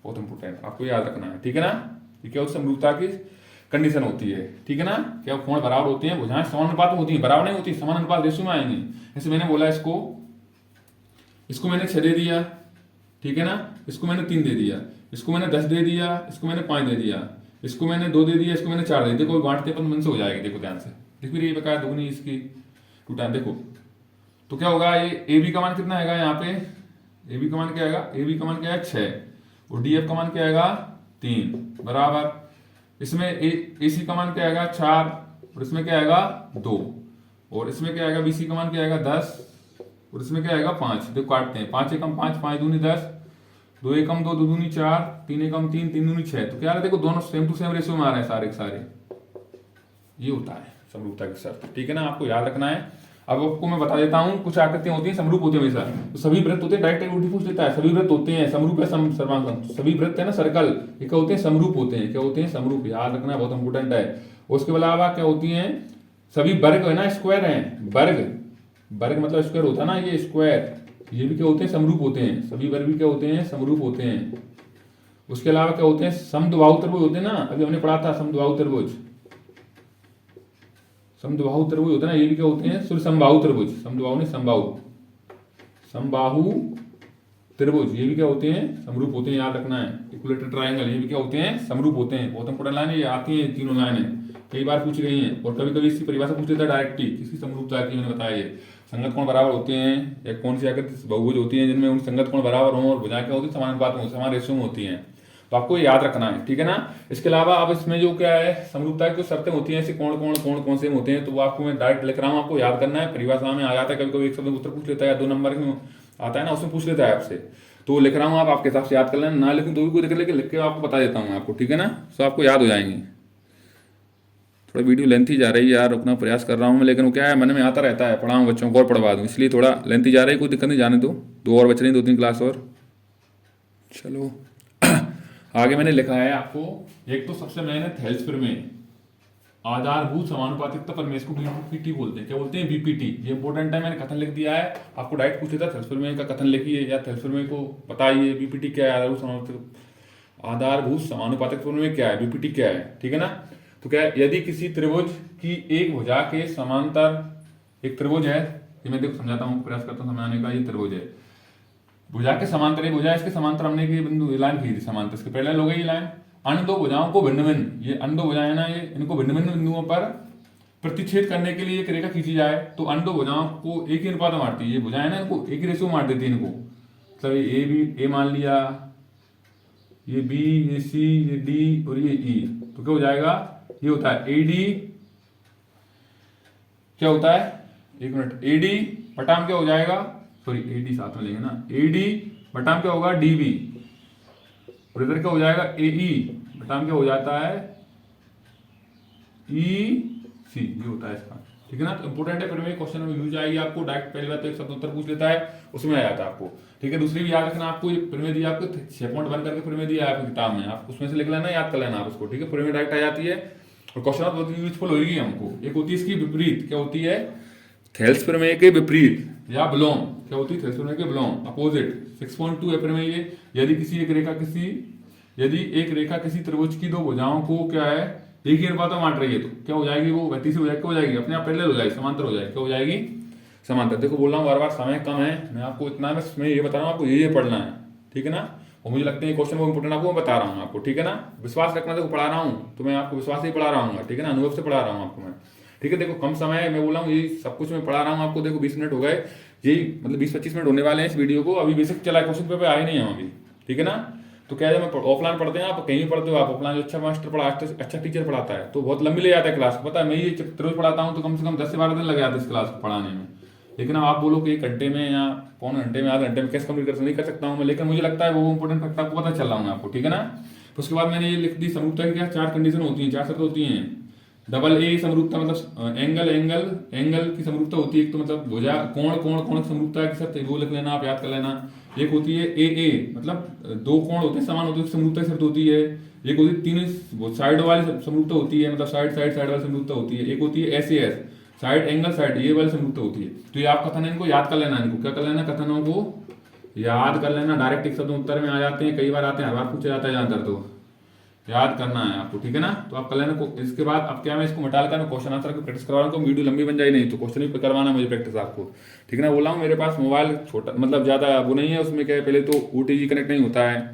बहुत इंपोर्टेंट, आपको याद रखना है, ठीक है ना। ये क्या समरूपता की कंडीशन होती है, ठीक है ना। क्या कोण बराबर होते हैं, भुजाएं समान अनुपात में होती हैं, बराबर नहीं होती, समान अनुपात रेशियो में आएंगे। जैसे मैंने बोला इसको मैंने 6 दे दिया, ठीक है ना, इसको मैंने 3 दे दिया, इसको मैंने 10 दे दिया, इसको मैंने 5 दे दिया, इसको मैंने 2 दे दिया, इसको मैंने 4 दे दिया, देखो बांटते अपन मन से हो जाएगी, देखो ध्यान से, देखो ये बकाया दुगनी इसकी 2 टाइम, देखो तो क्या होगा, ये ए बी का मान कितना आएगा, यहाँ पे ए बी का मान क्या आएगा, ए बी का मान क्या है 6, और डी एफ का मान क्या आएगा 3, बराबर इसमें ए सी का मान क्या आएगा 4, और इसमें क्या आएगा 2। और इसमें क्या आएगा, BC का मान क्या आएगा 10, और इसमें क्या आएगा 5। देखो काटते हैं, 5 एकम 5, 5 दूनी 10, 2 एकम 2, 2 दूनी 4, 3 एकम 3, 3 दूनी 6। तो क्या है, देखो दोनों सेम टू सेम रेशियो में आ रहे हैं सारे के सारे। ये होता है समरूपता की शर्त, ठीक है ना, आपको याद रखना है। अब आपको मैं बता देता हूँ, कुछ आकृतियां होती हैं समरूप होती है हमेशा। तो सभी वृत्त होते हैं, डायरेक्ट उल्टी पूछ लेता है, सभी वृत्त होते हैं समरूप है सर्वांकन, सभी वृत्त है ना सर्कल, ये क्या होते हैं, समरूप होते हैं। क्या होते हैं, समरूप, याद रखना बहुत इंपॉर्टेंट है। उसके अलावा क्या होती हैं, सभी वर्ग है ना स्क्वायर है, वर्ग, वर्ग मतलब स्क्वायर होता है ना, ये स्क्वायर, ये भी क्या होते हैं, समरूप होते हैं। सभी वर्ग भी क्या होते हैं, समरूप होते हैं। उसके अलावा क्या होते हैं, समद्विबाहु त्रिभुज होते हैं ना, अभी हमने पढ़ा था समद्विबाहु त्रिभुज, समद्विबाहु त्रिभुज होते हैं ना, ये भी क्या होते हैं, सूर्य समबाहु त्रिभुज, समद्विबाहु नहीं समबाहु, समबाहु त्रिभुज, ये भी क्या होते हैं, समरूप होते हैं, याद रखना है। इक्विलेटरल ट्रायंगल, ये भी क्या होते हैं, समरूप होते हैं। बहुत इंपोर्टेंट लाइन है, ये आती है, तीनों लाइनें कई बार पूछ गई हैं, और कभी कभी इसकी परिभाषा पूछ लेता है डायरेक्ट ही, किसकी समरूपता की, मैंने बताया ये संगत कोण बराबर होते हैं, या कौन सी आकृति बहुभुज होती है जिनमें उन संगत कोण बराबर हों और भुजाएं क्या होती है, समान अनुपात में, समान रेशियो में होती हैं। तो आपको याद रखना है, ठीक है ना। इसके अलावा अब इसमें जो क्या है, समरूपता की जो शर्तें होती हैं, ऐसे कौन कौन कौन कौन से होते हैं, तो वो आपको मैं डायरेक्ट लिख रहा हूँ, आपको याद करना है। परिभाषा में आ जाता है, कभी कभी एक शब्द उत्तर पूछ लेता है, 2 नंबर में आता है ना, उसमें पूछ लेता है आपसे, तो लिख रहा हूँ, आप आपके हिसाब से याद कर लेना, ना लिखूँ तो भी कोई दिक्कत, लेकिन लिख के आपको बता देता हूँ आपको, ठीक है ना, तो आपको याद हो जाएंगी। थोड़ा वीडियो लेंथी जा रही है यार, रुकना प्रयास कर रहा हूँ मैं, लेकिन वो क्या है, मन में आता रहता है, पढ़ाऊँ बच्चों को और पढ़वा दूँ, इसलिए थोड़ा लेंथी जा रही है, कोई दिक्कत नहीं, जाने दो, 2 और बच रही, 2-3 क्लास और। चलो आगे मैंने लिखा है आपको, एक तो सबसे मेन है थेल्सफिर में आधारभूत समानुपातिकता प्रमेय को बीपीटी बोलते हैं। क्या बोलते हैं, बीपीटी। ये इंपॉर्टेंट है, मैंने कथन लिख दिया है, आपको डायरेक्ट पूछ लेता है थेल्सफिर में का कथन लिखिए, या थेल्सफिर में को बताइए बीपीटी क्या है, आधारभूत समानुपातिक प्रमेय क्या है, बीपीटी क्या है, ठीक है ना। तो क्या है, यदि किसी त्रिभुज की एक भुजा के समांतर, एक त्रिभुज है, ये मैं देखो समझाता हूँ, प्रयास करता हूँ समझाने का, ये त्रिभुज है, भुजा के समांतर, भुजा इसके समांतर हमने की बिंदु लाइन खींची थी समांतर, इसके पहले हो गई ये लाइन, अन्य दो भुजाओं को भिन्न भिन्न, ये अन्य दो भुजाएं ना, ये इनको भिन्न भिन्न बिंदुओं पर प्रतिच्छेद करने के लिए एक रेखा खींची जाए, तो अन्य दो भुजाओं को एक ही अनुपात में मारती है, ये भुजाएं ना इनको एक ही रेशियो में मार देती है इनको, मतलब ये ए भी ए मान लिया, ये बी, ये सी, ये डी और ये ई, तो क्या हो जाएगा, ये होता है एडी, क्या होता है, एक मिनट, एडी बटाम क्या हो जाएगा, सॉरी एडी साथ में लेंगे ना, एडी बटाम क्या होगा, डीबी, और इधर क्या हो जाएगा, एई बटाम क्या हो जाता है, ई सी, ये होता है इसका, ठीक है ना। तो इंपोर्टेंट है, फिर में क्वेश्चन में यूज आएगी आपको, डायरेक्ट पहली बात तो एक शब्द उत्तर पूछ लेता है, उसमें आ जाता है आपको, ठीक है। दूसरी भी याद रखना, आपको फिर में दिया, आपको 6.1 करके फिर में दिया है आपकी किताब में, आप उसमें से लिख लेना, याद कर लेना आप उसको, ठीक है, फिर में डायरेक्ट आ जाती है, और क्वेश्चन बहुत यूजफुल होगी हमको। एक होती है इसकी विपरीत, क्या होती है, थेल्स प्रमेय के विपरीत या विलोम, क्या होती है, थेल्स प्रमेय के विलोम, अपोजिट। 6.2 है प्रमेय ये, यदि एक रेखा किसी त्रिभुज की दो भुजाओं को क्या है, एक ही अनुपात में बांट रही है, तो क्या हो जाएगी, वो गति से हो जाएगी, क्या हो जाएगी, अपने आप पैरेलल हो जाएगी, समांतर हो जाएगी, क्या हो जाएगी, समांतर। देखो बोल रहा हूँ बार बार, समय कम है, मैं आपको इतना मैं ये बता रहा हूँ, आपको ये पढ़ना है, ठीक है ना। और मुझे लगता है क्वेश्चन वो इंपोर्टेंट आपको मैं बता रहा हूँ आपको, ठीक है ना। विश्वास रखना, देखो पढ़ा रहा हूँ तो मैं आपको विश्वास से ही पढ़ा रहा हूँ, ठीक है ना, अनुभव से पढ़ा रहा हूँ आपको मैं, ठीक है। देखो कम समय है, मैं बोला हूँ ये सब कुछ मैं पढ़ा रहा हूँ आपको, देखो 20 मिनट हो गए, यही मतलब 20-25 मिनट होने वाले हैं इस वीडियो को, अभी बेसिक चला है, क्वेश्चन पेपर आए नहीं हम अभी, ठीक है ना। तो क्या है, मैं ऑफलाइन पढ़ते हैं, आप कहीं भी पढ़ते हो, आप ऑफलाइन जो अच्छा मास्टर पढ़ा, अच्छा टीचर पढ़ाता है तो बहुत लंबी ले जाता है क्लास, पता है, मैं ये रोज पढ़ाता हूँ तो कम से कम 10 से 12 दिन लग जाते हैं इस क्लास को पढ़ाने में। लेकिन अब आप बोलो कि 1 घंटे में या पौन घंटे में, आधे घंटे में कैसे कंप्लीट नहीं कर सकता हूँ मैं, लेकिन मुझे लगता है वो इंपोर्टेंट फैक्ट आपको पता चल रहा हूँ आपको, ठीक है ना। तो उसके बाद मैंने ये लिख दी, समरूपता की क्या 4 कंडीशन होती हैं, 4 शर्त होती हैं। डबल ए समरूपता मतलब एंगल की समरूपता होती है, एक तो मतलब भुजा कोण की समरूपता की शर्त, वो लिख लेना, आप याद कर लेना। एक होती है ए मतलब 2 कोण होते हैं समान होते हैं, समरूपता की शर्त होती है। एक होती है 3 साइड वाली समरूपता होती है, मतलब साइड वाली समरूपता होती है। एक होती है एस साइड एंगल साइड, ये वाली समरूपता होती है। तो ये आप कथन इनको याद कर लेना, इनको क्या कर लेना, कथनों को याद कर लेना, डायरेक्ट एक शब्द उत्तर में आ जाते हैं, कई बार आते हैं, हर बार पूछा जाता है ज्यादातर, तो याद करना है आपको, ठीक है ना। तो आप कर लेना। इसके बाद अब क्या, मैं इसको मिटा लेता हूँ, क्वेश्चन आंसर की प्रैक्टिस करवा रहा हूँ, वीडियो लंबी बन जाए नहीं, तो क्वेश्चन भी करवाना मुझे प्रैक्टिस आपको, ठीक है ना। बोला हूँ मेरे पास मोबाइल छोटा मतलब ज्यादा वो नहीं है, उसमें क्या है, पहले तो OTG कनेक्ट नहीं होता है,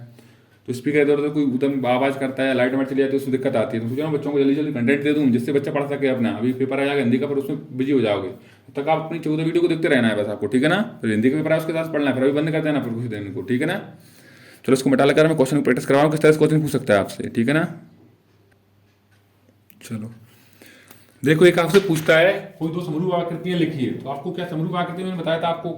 तो स्पीकर इधर उधर कोई एकदम आवाज करता है, लाइट वाइट चली जाती है, उसमें दिक्कत आती है। तो सोचा बच्चों को जल्दी जल्दी कंटेंट दे दूँ जिससे बच्चा पढ़ सके अपना, अभी पेपर आ जाएगा हिंदी का, पर उसमें बिजी हो जाओगे, तब तक आप अपनी 14 वीडियो को देखते रहना है बस आपको, ठीक है ना। फिर हिंदी का पेपर उसके साथ पढ़ना है, फिर अभी बंद कर देना फिर कुछ दिन को, ठीक है ना। चलो इसको मिटा लेकर मैं क्वेश्चन की प्रैक्टिस करवाऊँ, किस तरह से क्वेश्चन पूछ सकता है आपसे, ठीक है ना। चलो देखो एक आपसे पूछता है कोई दो समरूप आकृतियां लिखिए, तो आपको क्या समरूप आकृति मैंने बताया था आपको,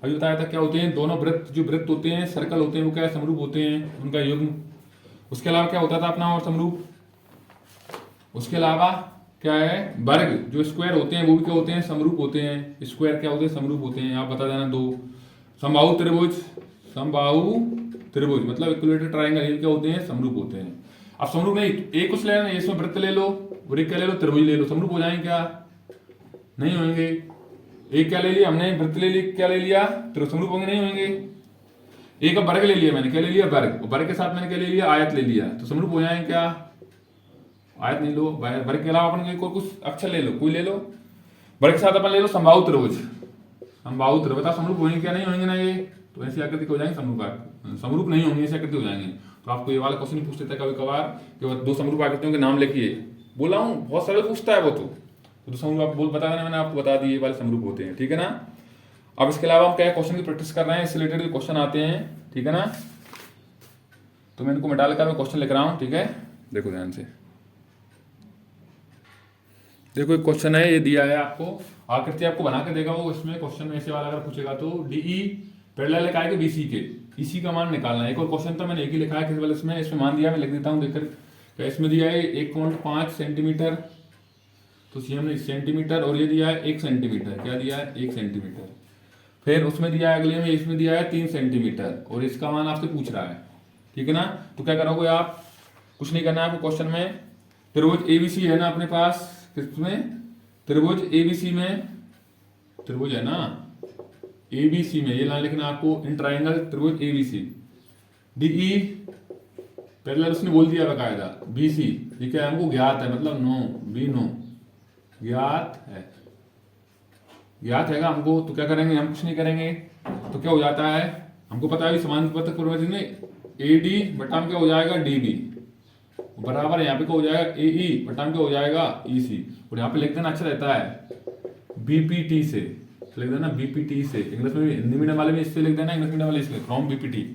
अभी बताया था क्या होते हैं दोनों वृत्त, जो वृत्त होते हैं सर्कल होते हैं वो क्या समरूप होते हैं, उनका युग्म। उसके अलावा क्या होता था अपना और समरूप, उसके अलावा क्या है वर्ग, जो स्क्वायर होते हैं वो भी क्या होते हैं समरूप होते हैं, स्क्वायर क्या होते हैं समरूप होते हैं, आप बता देना दो। समबाहु त्रिभुज, समबाहु त्रिभुज मतलब इक्विलेटरल ट्रायंगल, ये क्या होते हैं समरूप होते हैं। अब समरूप नहीं एक कुछ ले लेना, इसमें वृत्त ले लो और एक क्या ले लो त्रिभुज ले लो, समरूप हो जाएंगे क्या, नहीं होंगे। एक क्या ले लिया हमने वृत्त ले लिया, क्या ले लिया त्रिभुज, समरूप होंगे नहीं होंगे। एक अब वर्ग ले लिया मैंने, क्या ले लिया वर्ग, वर्ग के साथ मैंने क्या ले लिया आयत ले लिया, तो समरूप हो जाएंगे क्या, आयत नहीं लो, वर्ग के अलावा अपन कोई कुछ अक्षर ले लो, कोई ले लो। वर्ग के साथ अपन ले लो समबाहु त्रिभुज, समबाहु त्रिभुज बता समरूप होंगे क्या नहीं होंगे ना, ये तो ऐसी आकृति हो जाएंगे समरूप, समरूप नहीं होंगे ऐसी आकृति हो जाएंगे। तो आपको ये वाला क्वेश्चन ही पूछ लेता है कभी कभार कि दो समरूप आकृतियों के नाम लिखिए, बोला हूँ बहुत सरल पूछता है वो, तो दो समरूप आप बोल बता देना, मैंने आपको बता दिए वाले समरूप होते हैं, ठीक है ना। अब इसके अलावा हम क्या क्वेश्चन की प्रैक्टिस कर रहे हैं, इससे रिलेटेड क्वेश्चन आते हैं, ठीक है ना। तो मैं इनको मिटा लेकर मैं क्वेश्चन लिख रहा हूँ, ठीक है, देखो ध्यान से। देखो एक क्वेश्चन है, ये दिया है आपको, आकृति आपको बना के देगा वो, इसमें क्वेश्चन में ऐसे वाला अगर पूछेगा तो डीई पैरेलल लिखा है बीसी के, इसी का मान निकालना है। एक और क्वेश्चन तो मैंने एक ही लिखा है किस वाले इसमें मान दिया, मैं लिख देता हूँ देखकर, क्या इसमें दिया है 1.5 सेंटीमीटर, तो सी हमने सेंटीमीटर, और ये दिया है 1 सेंटीमीटर, क्या दिया है 1 सेंटीमीटर। फिर उसमें दिया है अगले में, इसमें दिया है 3 सेंटीमीटर और इसका मान आपसे पूछ रहा है, ठीक है ना। तो क्या करोगे आप, कुछ नहीं करना है आपको क्वेश्चन में, त्रिभुज एबीसी है ना अपने पास, किसमें त्रिभुज एबीसी में, त्रिभुज है ना एबीसी में, ये लाइन लिखना आपको, इन ट्राइंगल त्रिभुज एबीसी, डीई पैरेलल उसने बोल दिया बकायदा, बीसी ये क्या हमको ज्ञात है, मतलब नो बी नो ज्ञात है, ज्ञात है हमको। तो क्या करेंगे हम, कुछ नहीं करेंगे, तो क्या हो जाता है हमको पता है समानुपातिक प्रवर्धन में एडी बटा में क्या हो जाएगा डीबी बराबर, यहाँ पे क्या हो जाएगा एई बटा में क्या हो जाएगा ईसी, और यहाँ पे लिख देना अच्छा रहता है बीपीटी से, लिख देना बीपीटी से, इंग्लिश में भी हिंदी मीडियम वाले भी इससे लिख देना, इंग्लिश मीडियम वाले इसलिए फ्रॉम बीपीटी,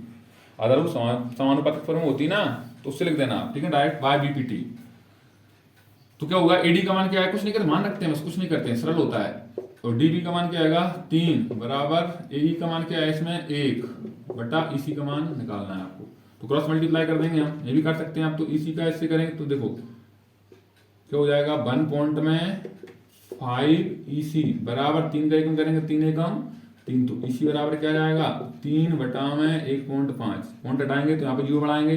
अगर वो समानुपातिक फॉर्म होती ना तो उससे लिख देना, ठीक है, डायरेक्ट बाय बीपीटी। तो क्या होगा एडी का मान क्या है, कुछ नहीं करते मान रखते हैं बस, कुछ नहीं करते हैं, सरल होता है। और डीबी का मान क्या आएगा 3 बराबर एई का मान क्या है इसमें 1 बटा ईसी का मान निकालना है आपको, तो क्रॉस मल्टीप्लाई कर देंगे हम, ये भी कर सकते हैं आप, तो ईसी का इससे करेंगे तो देखो क्या हो जाएगा 1 पॉइंट में 5 ईसी बराबर 3 का एकम करेंगे 3 एकम 3, तो ईसी बराबर क्या जाएगा 3 बटा में 1.5, पॉइंट हटाएंगे तो यहाँ पे जीरो बढ़ाएंगे,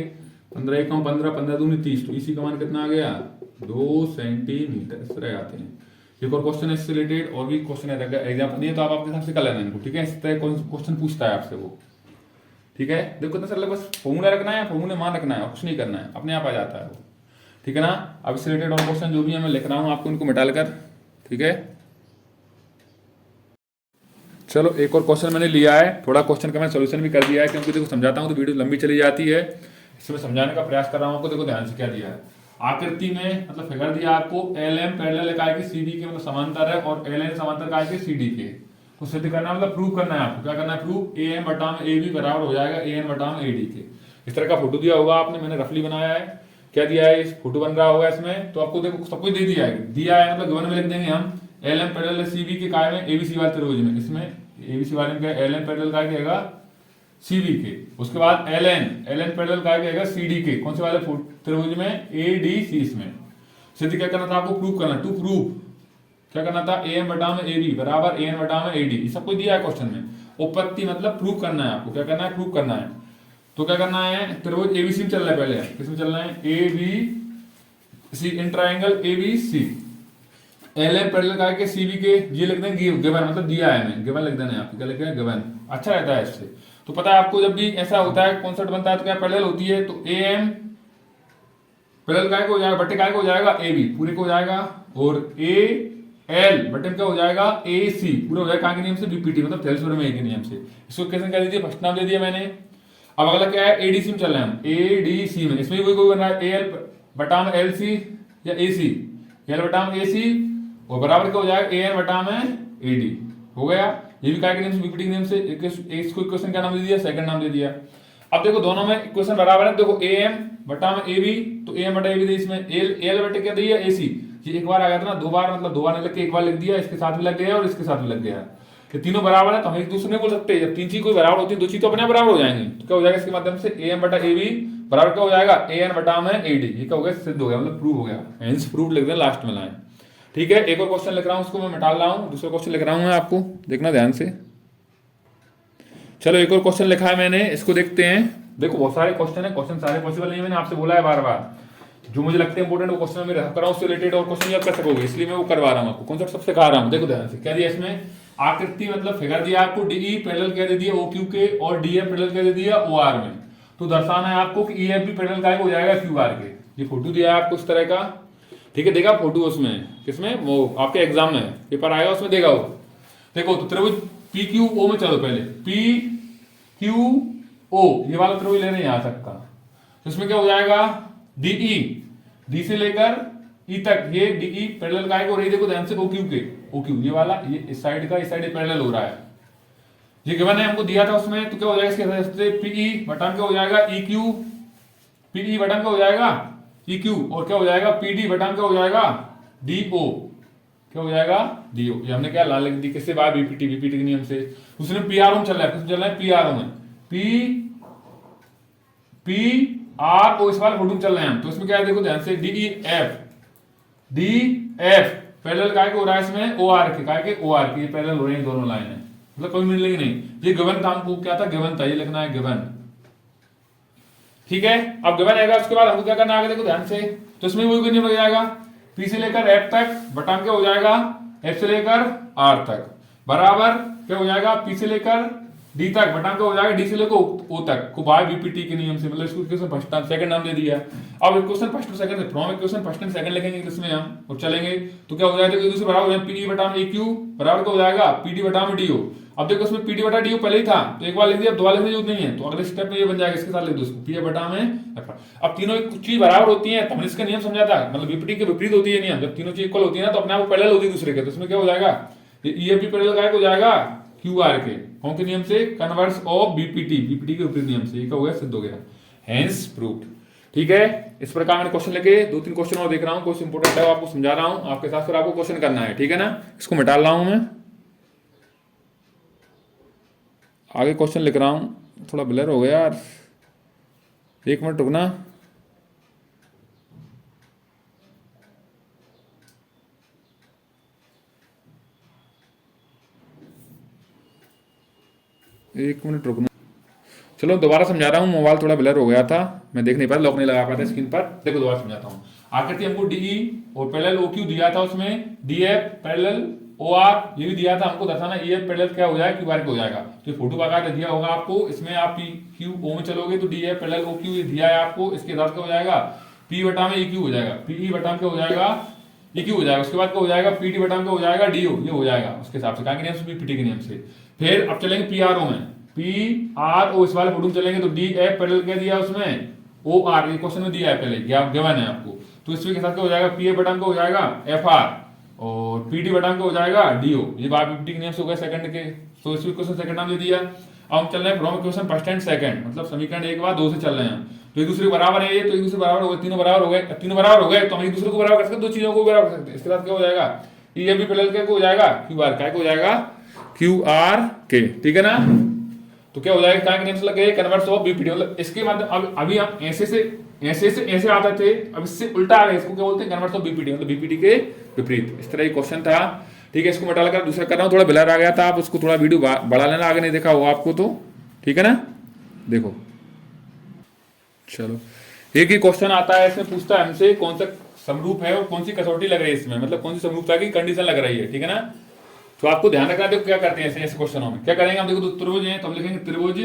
15 एकम 15, 15 दूनी 30, तो ईसी का मान कितना आ गया 2 सेंटीमीटर। इस तरह आते हैं। एक और क्वेश्चन है इससे रिलेटेड, और भी क्वेश्चन है एग्जाम्पल नहीं है तो आप आपके हिसाब से कर लेना इनको, ठीक है। इस तरह क्वेश्चन पूछता है आपसे वो, ठीक है। देखो कितना सरल, बस फॉर्मूला रखना है, फॉर्मूले मान रखना है और कुछ नहीं करना है, अपने आप आ जाता है वो, ठीक है ना। अब इससे रिलेटेड और क्वेश्चन जो भी है मैं लिख रहा हूँ आपको इनको मिटा लेकर, ठीक है। चलो एक और क्वेश्चन मैंने लिया है, थोड़ा क्वेश्चन का मैंने सोल्यूशन भी कर दिया है, क्योंकि देखो समझाता हूँ तो वीडियो लंबी चली जाती है, इसमें समझाने का प्रयास कर रहा हूँ आपको। देखो ध्यान से क्या दिया है, आकृति में मतलब फिगर दिया आपको, एल एम पैरेलल इकाई के सी डी के मतलब समांतर है और एल एन समांतर इकाई के सी डी के, तो सिद्ध करना मतलब प्रूव करना है आपको। क्या करना है प्रूव, ए एम बटा में ए बी बराबर हो जाएगा ए एन बटा में ए डी के। इस तरह का फोटो दिया होगा आपने, मैंने रफली बनाया है, क्या दिया है इस फोटो बन रहा होगा इसमें, तो आपको देखो सब कुछ दे दिया है, मतलब गिवन में लिख देंगे हम L M parallel C B के काय में एबीसी वाले त्रिभुज में, इसमें एबीसी वाले में क्या एल एन पैरेलल काय कहेगा सीबी के, उसके बाद एल एन पैरेलल काय कहेगा सीडी के, कौन से वाले त्रिभुज में ए डी सी, इसमें सिद्ध क्या करना था आपको प्रूव करना, टू प्रूव क्या करना था ए एम बटा में ए बी बराबर ए एन बटा में ए डी, सब कुछ दिया है क्वेश्चन में। उपपत्ति मतलब प्रूव करना है आपको, क्या करना है प्रूव करना है। तो क्या करना है, त्रिभुज एबीसी में चल रहा है, पहले किसमें चल रहा है A B C, in triangle A B C, L M parallel काय के सी बी के, ये लिख देंगे गिवन मतलब दिया है, मैं गिवन लिख देना है आपको, क्या लिखा है गिवन, अच्छा रहता है इससे। तो पता है आपको जब भी ऐसा होता है कॉन्सेप्ट बनता है तो क्या पैरेलल होती है, तो ए एम पैरेलल काय को हो जाएगा बट्टे काय को हो जाएगा ए बी पूरे को हो जाएगा, और ए एल बटन क्या हो जाएगा ए सी पूरा हो जाएगा, कहाँ के नियम से बीपीटी मतलब थेल्सफोर में के नियम से। इसको कैसे कह दीजिए, फर्स्ट नाम दे दिया मैंने। अब अगला क्या है एडीसी में चल रहे हैं हम, एडीसी में, इसमें भी कोई बन रहा है ए एल बटा में एल सी या ए सी, एल बटा में ए सी और बराबर क्या हो जाएगा ए एन बटा में ए डी, हो गया। ये भी क्या के नियम से बीपीटी के नियम से, इसको इक्वेशन का नाम दे दिया, सेकंड नाम दे दिया। अब देखो दोनों में इक्वेशन बराबर है, देखो ए एम बटा में ए बी, तो ए एम बटा ए बी, इसमें एल बटे क्या दिया ए सी, ये एक बार आ गया था ना, दो बार मतलब दो बार नहीं लिख के एक बार लिख दिया, इसके साथ भी लग गया और इसके साथ भी लग गया, ये तीनों बराबर है तो हम एक दूसरे नहीं बोल सकते। जब तीन चीज कोई बराबर होती है, दो चीज तो अपने आप बराबर हो जाएंगी, तो क्या हो जाएगा इसके माध्यम से ए एम बटा ए बी बराबर क्या हो जाएगा ए एन बटा में ए डी। ये क्या हो गया, सिद्ध हो गया, मतलब प्रूव हो गया, हेंस प्रूव लिख दें लास्ट में लाइन। ठीक है, एक और क्वेश्चन लिख रहा हूं, उसको मैं मिटा रहा हूं, दूसरा क्वेश्चन लिख रहा हूं मैं, आपको देखना ध्यान से। चलो एक और क्वेश्चन लिखा है मैंने, इसको देखते हैं। देखो बहुत सारे क्वेश्चन है, क्वेश्चन सारे पॉसिबल नहीं है, मैंने आपसे बोला है बार बार, जो मुझे लगते हैं इंपोर्टेंट वो क्वेश्चन मैं रख रहा हूं, उससे रिलेटेड और क्वेश्चन याद कर सकोगे, इसलिए मैं वो करवा रहा हूं आपको, कॉन्सेप्ट सब सिखा रहा हूं। देखो ध्यान से, क्या दिया इसमें, आकृति मतलब फिगर दिया आपको, डीई पैरेलल क्या दे दिया ओ क्यू के, और डीएफ पैरेलल क्या दे दिया ओ आर में। तो दर्शाना है आपको कि ईएफ भी पैरेलल का हो जाएगा क्यू आर के। ये फोटो दिया है आपको इस तरह का, ठीक है, देखा फोटो उसमें, किसमें, वो आपके एग्जाम में पेपर आएगा उसमें देगा वो। देखो तो त्रिभुज पी क्यू ओ में, चलो पहले पी क्यू ओ ये वाला त्रिभुज लेने यहाँ तक का, तो इसमें क्या हो जाएगा डीई, डी से लेकर ई तक, ये डीई पैरेलल का है, और ये देखो ध्यान से ओ क्यू के, ओ क्यू ये वाला, ये इस साइड का इस साइड पैरेलल हो रहा है, ये गिवन है हमको दिया था उसमें। तो क्या हो जाएगा इसके वजह से पीई बटन क्या हो जाएगा ई क्यू, पीई बटन क्या हो जाएगा ई क्यू, और क्या हो जाएगा पीडी बटन क्या हो जाएगा डी ओ, क्या हो जाएगा डी ओ। ये हमने क्या लाल लिख दी, किससे बाय बीपीटी, बीपीटी के नियम से। उसने पीआर में चल रहा है, किसमें चल रहा है पीआर में, पी आर ओ, इस वाले फोटो चल रहे हैं हम। तो इसमें क्या है देखो ध्यान से, D F, D F parallel काय को हो रहा है इसमें ओ आर के, काय के ओ आर के, ये पैरेलल हो रहे हैं दोनों लाइन है, मतलब कोई मिलेगी नहीं। ये गिवन था हमको, क्या था गिवन था, ये लिखना है गिवन, ठीक है। अब गिवन आएगा उसके बाद हमको क्या करना है, देखो ध्यान से, तो इसमें वही नियम लग जाएगा, पी से लेकर एफ तक बटन क्या हो जाएगा एफ से लेकर आर तक, बराबर क्या हो जाएगा पी से लेकर डी तक बटन क्या हो जाएगा डी से लेकर ओ तक को बाय बीपीटी के नियम से, मतलब इसको क्वेश्चन फर्स्ट नाम सेकंड नाम दे दिया है। अब क्वेश्चन फर्स्ट और second from question first and second लिखेंगे इसमें हम और चलेंगे, तो क्या हो जाएगा एक दूसरे बराबर हो जाएगा, पीई बटा ए क्यू बराबर क्या हो जाएगा पीडी बटा में डीओ। अब देखो इसमें पीडी बटा डीओ पहले ही था, तो एक बार लिख दिया, अब दो बार लिखने की जरूरत नहीं है, तो अगले स्टेप में ये बन जाएगा, इसके साथ लिख दो इसको पी बटा में एफ। अब तीनों कुछ चीज बराबर होती है, हमने इसका नियम समझा था, मतलब बीपीटी के विपरीत होती है नियम, जब तीनों चीज इक्वल होती है ना तो अपने आप पैरेलल होती है दूसरे के, तो इसमें क्या हो जाएगा ईएफ भी पैरेलल का हो जाएगा क्यू आर के, कौन के नियम से, कन्वर्स ऑफ बीपीटी, बीपीटी के विपरीत नियम से, ये क्या हो गया सिद्ध हो गया, हेंस प्रूव्ड। ठीक है, इस प्रकार मैंने क्वेश्चन लेके दो तीन क्वेश्चन और देख रहा हूँ, कुछ इंपोर्टेंट है आपको समझा रहा हूँ आपके साथ, फिर आपको क्वेश्चन करना है, ठीक है ना। इसको मिटा रहा हूँ मैं, आगे क्वेश्चन लिख रहा हूँ, थोड़ा ब्लर हो गया यार, एक मिनट रुकना। एक मिनट रुकना, चलो दोबारा समझा रहा हूँ, मोबाइल थोड़ा ब्लर हो गया था, मैं देख नहीं पाया, लॉक नहीं लगा पाया था स्क्रीन पर। देखो दोबारा समझाता हूँ, आकृति हमको डीई और पैरेलल ओ क्यू दिया था, उसमें डीएफ पैरेलल ओ आर ये भी दिया था हमको, दर्शाना ईएफ पैरेलल क्या हो जाएगा क्यू आर हो जाएगा, तो फोटो का दिया होगा आपको, इसमें आप पी क्यू ओ में चलोगे तो डीएफ पैरेलल ओ क्यू दिया है आपको, इसके साथ क्या हो जाएगा पी बटा में ई क्यू हो जाएगा, पीई बटा में क्या हो जाएगा ई क्यू हो जाएगा, उसके बाद क्या हो जाएगा पीडी बटा में क्या हो जाएगा डीओ, ये हो जाएगा उसके हिसाब से, नियम से बीपीटी के नियम से। फिर अब चलेंगे पी आर ओ में, पी आर ओ इस वाले फोटो में चलेंगे, तो डी एफ पैरेलल क्या दिया उसमें ओ आर, ये क्वेश्चन में दिया है पहले, गिवन है आपको, तो इसके साथ क्या हो जाएगा पी ए बटन का हो जाएगा एफ आर और पीडी बटन का हो जाएगा डीओ, ये बात बीपीटी के नियम से हो गया सेकंड के, तो इसमें क्वेश्चन सेकंड नाम दे दिया। अब हम चल रहे हैं from question first and second, मतलब समीकरण एक बार दो से चल रहे हैं, तो एक दूसरे बराबर है, ये तो एक दूसरे बराबर हो गए, तीनों बराबर हो गए, तीनों बराबर हो गए तो हम एक दूसरे को बराबर कर सकते, दो चीजों को बराबर कर सकते हैं। इसके साथ क्या हो जाएगा ये भी पैरेलल के हो जाएगा क्यू आर, क्या हो जाएगा क्यू आर के, ठीक है ना। तो क्या हो जाएगा क्या नियम से लगे कन्वर्स ऑफ बीपीटी, मतलब इसके बाद अब अभी हम ऐसे से ऐसे आते थे, अब इससे उल्टा आ गए, इसको क्या बोलते हैं कन्वर्स ऑफ बीपीटी, मतलब बीपीटी के विपरीत, इस तरह ये क्वेश्चन था। ठीक है, इसको मिटा कर दूसरा कर रहा हूँ, थोड़ा ब्लर आ गया था, आप उसको थोड़ा वीडियो बढ़ा लेना, आगे नहीं देखा होगा आपको तो, ठीक है ना। देखो चलो एक ही क्वेश्चन आता है, इसमें पूछता है हमसे कौन सा समरूप है और कौन सी कसौटी लग रही है इसमें, मतलब कौन सी समरूपता की कंडीशन लग रही है, ठीक है ना। तो आपको ध्यान रखना, देखो क्या करते हैं ऐसे क्वेश्चनों में क्या करेंगे हम, देखो तो त्रिभुज है तो हम लिखेंगे त्रिभुज,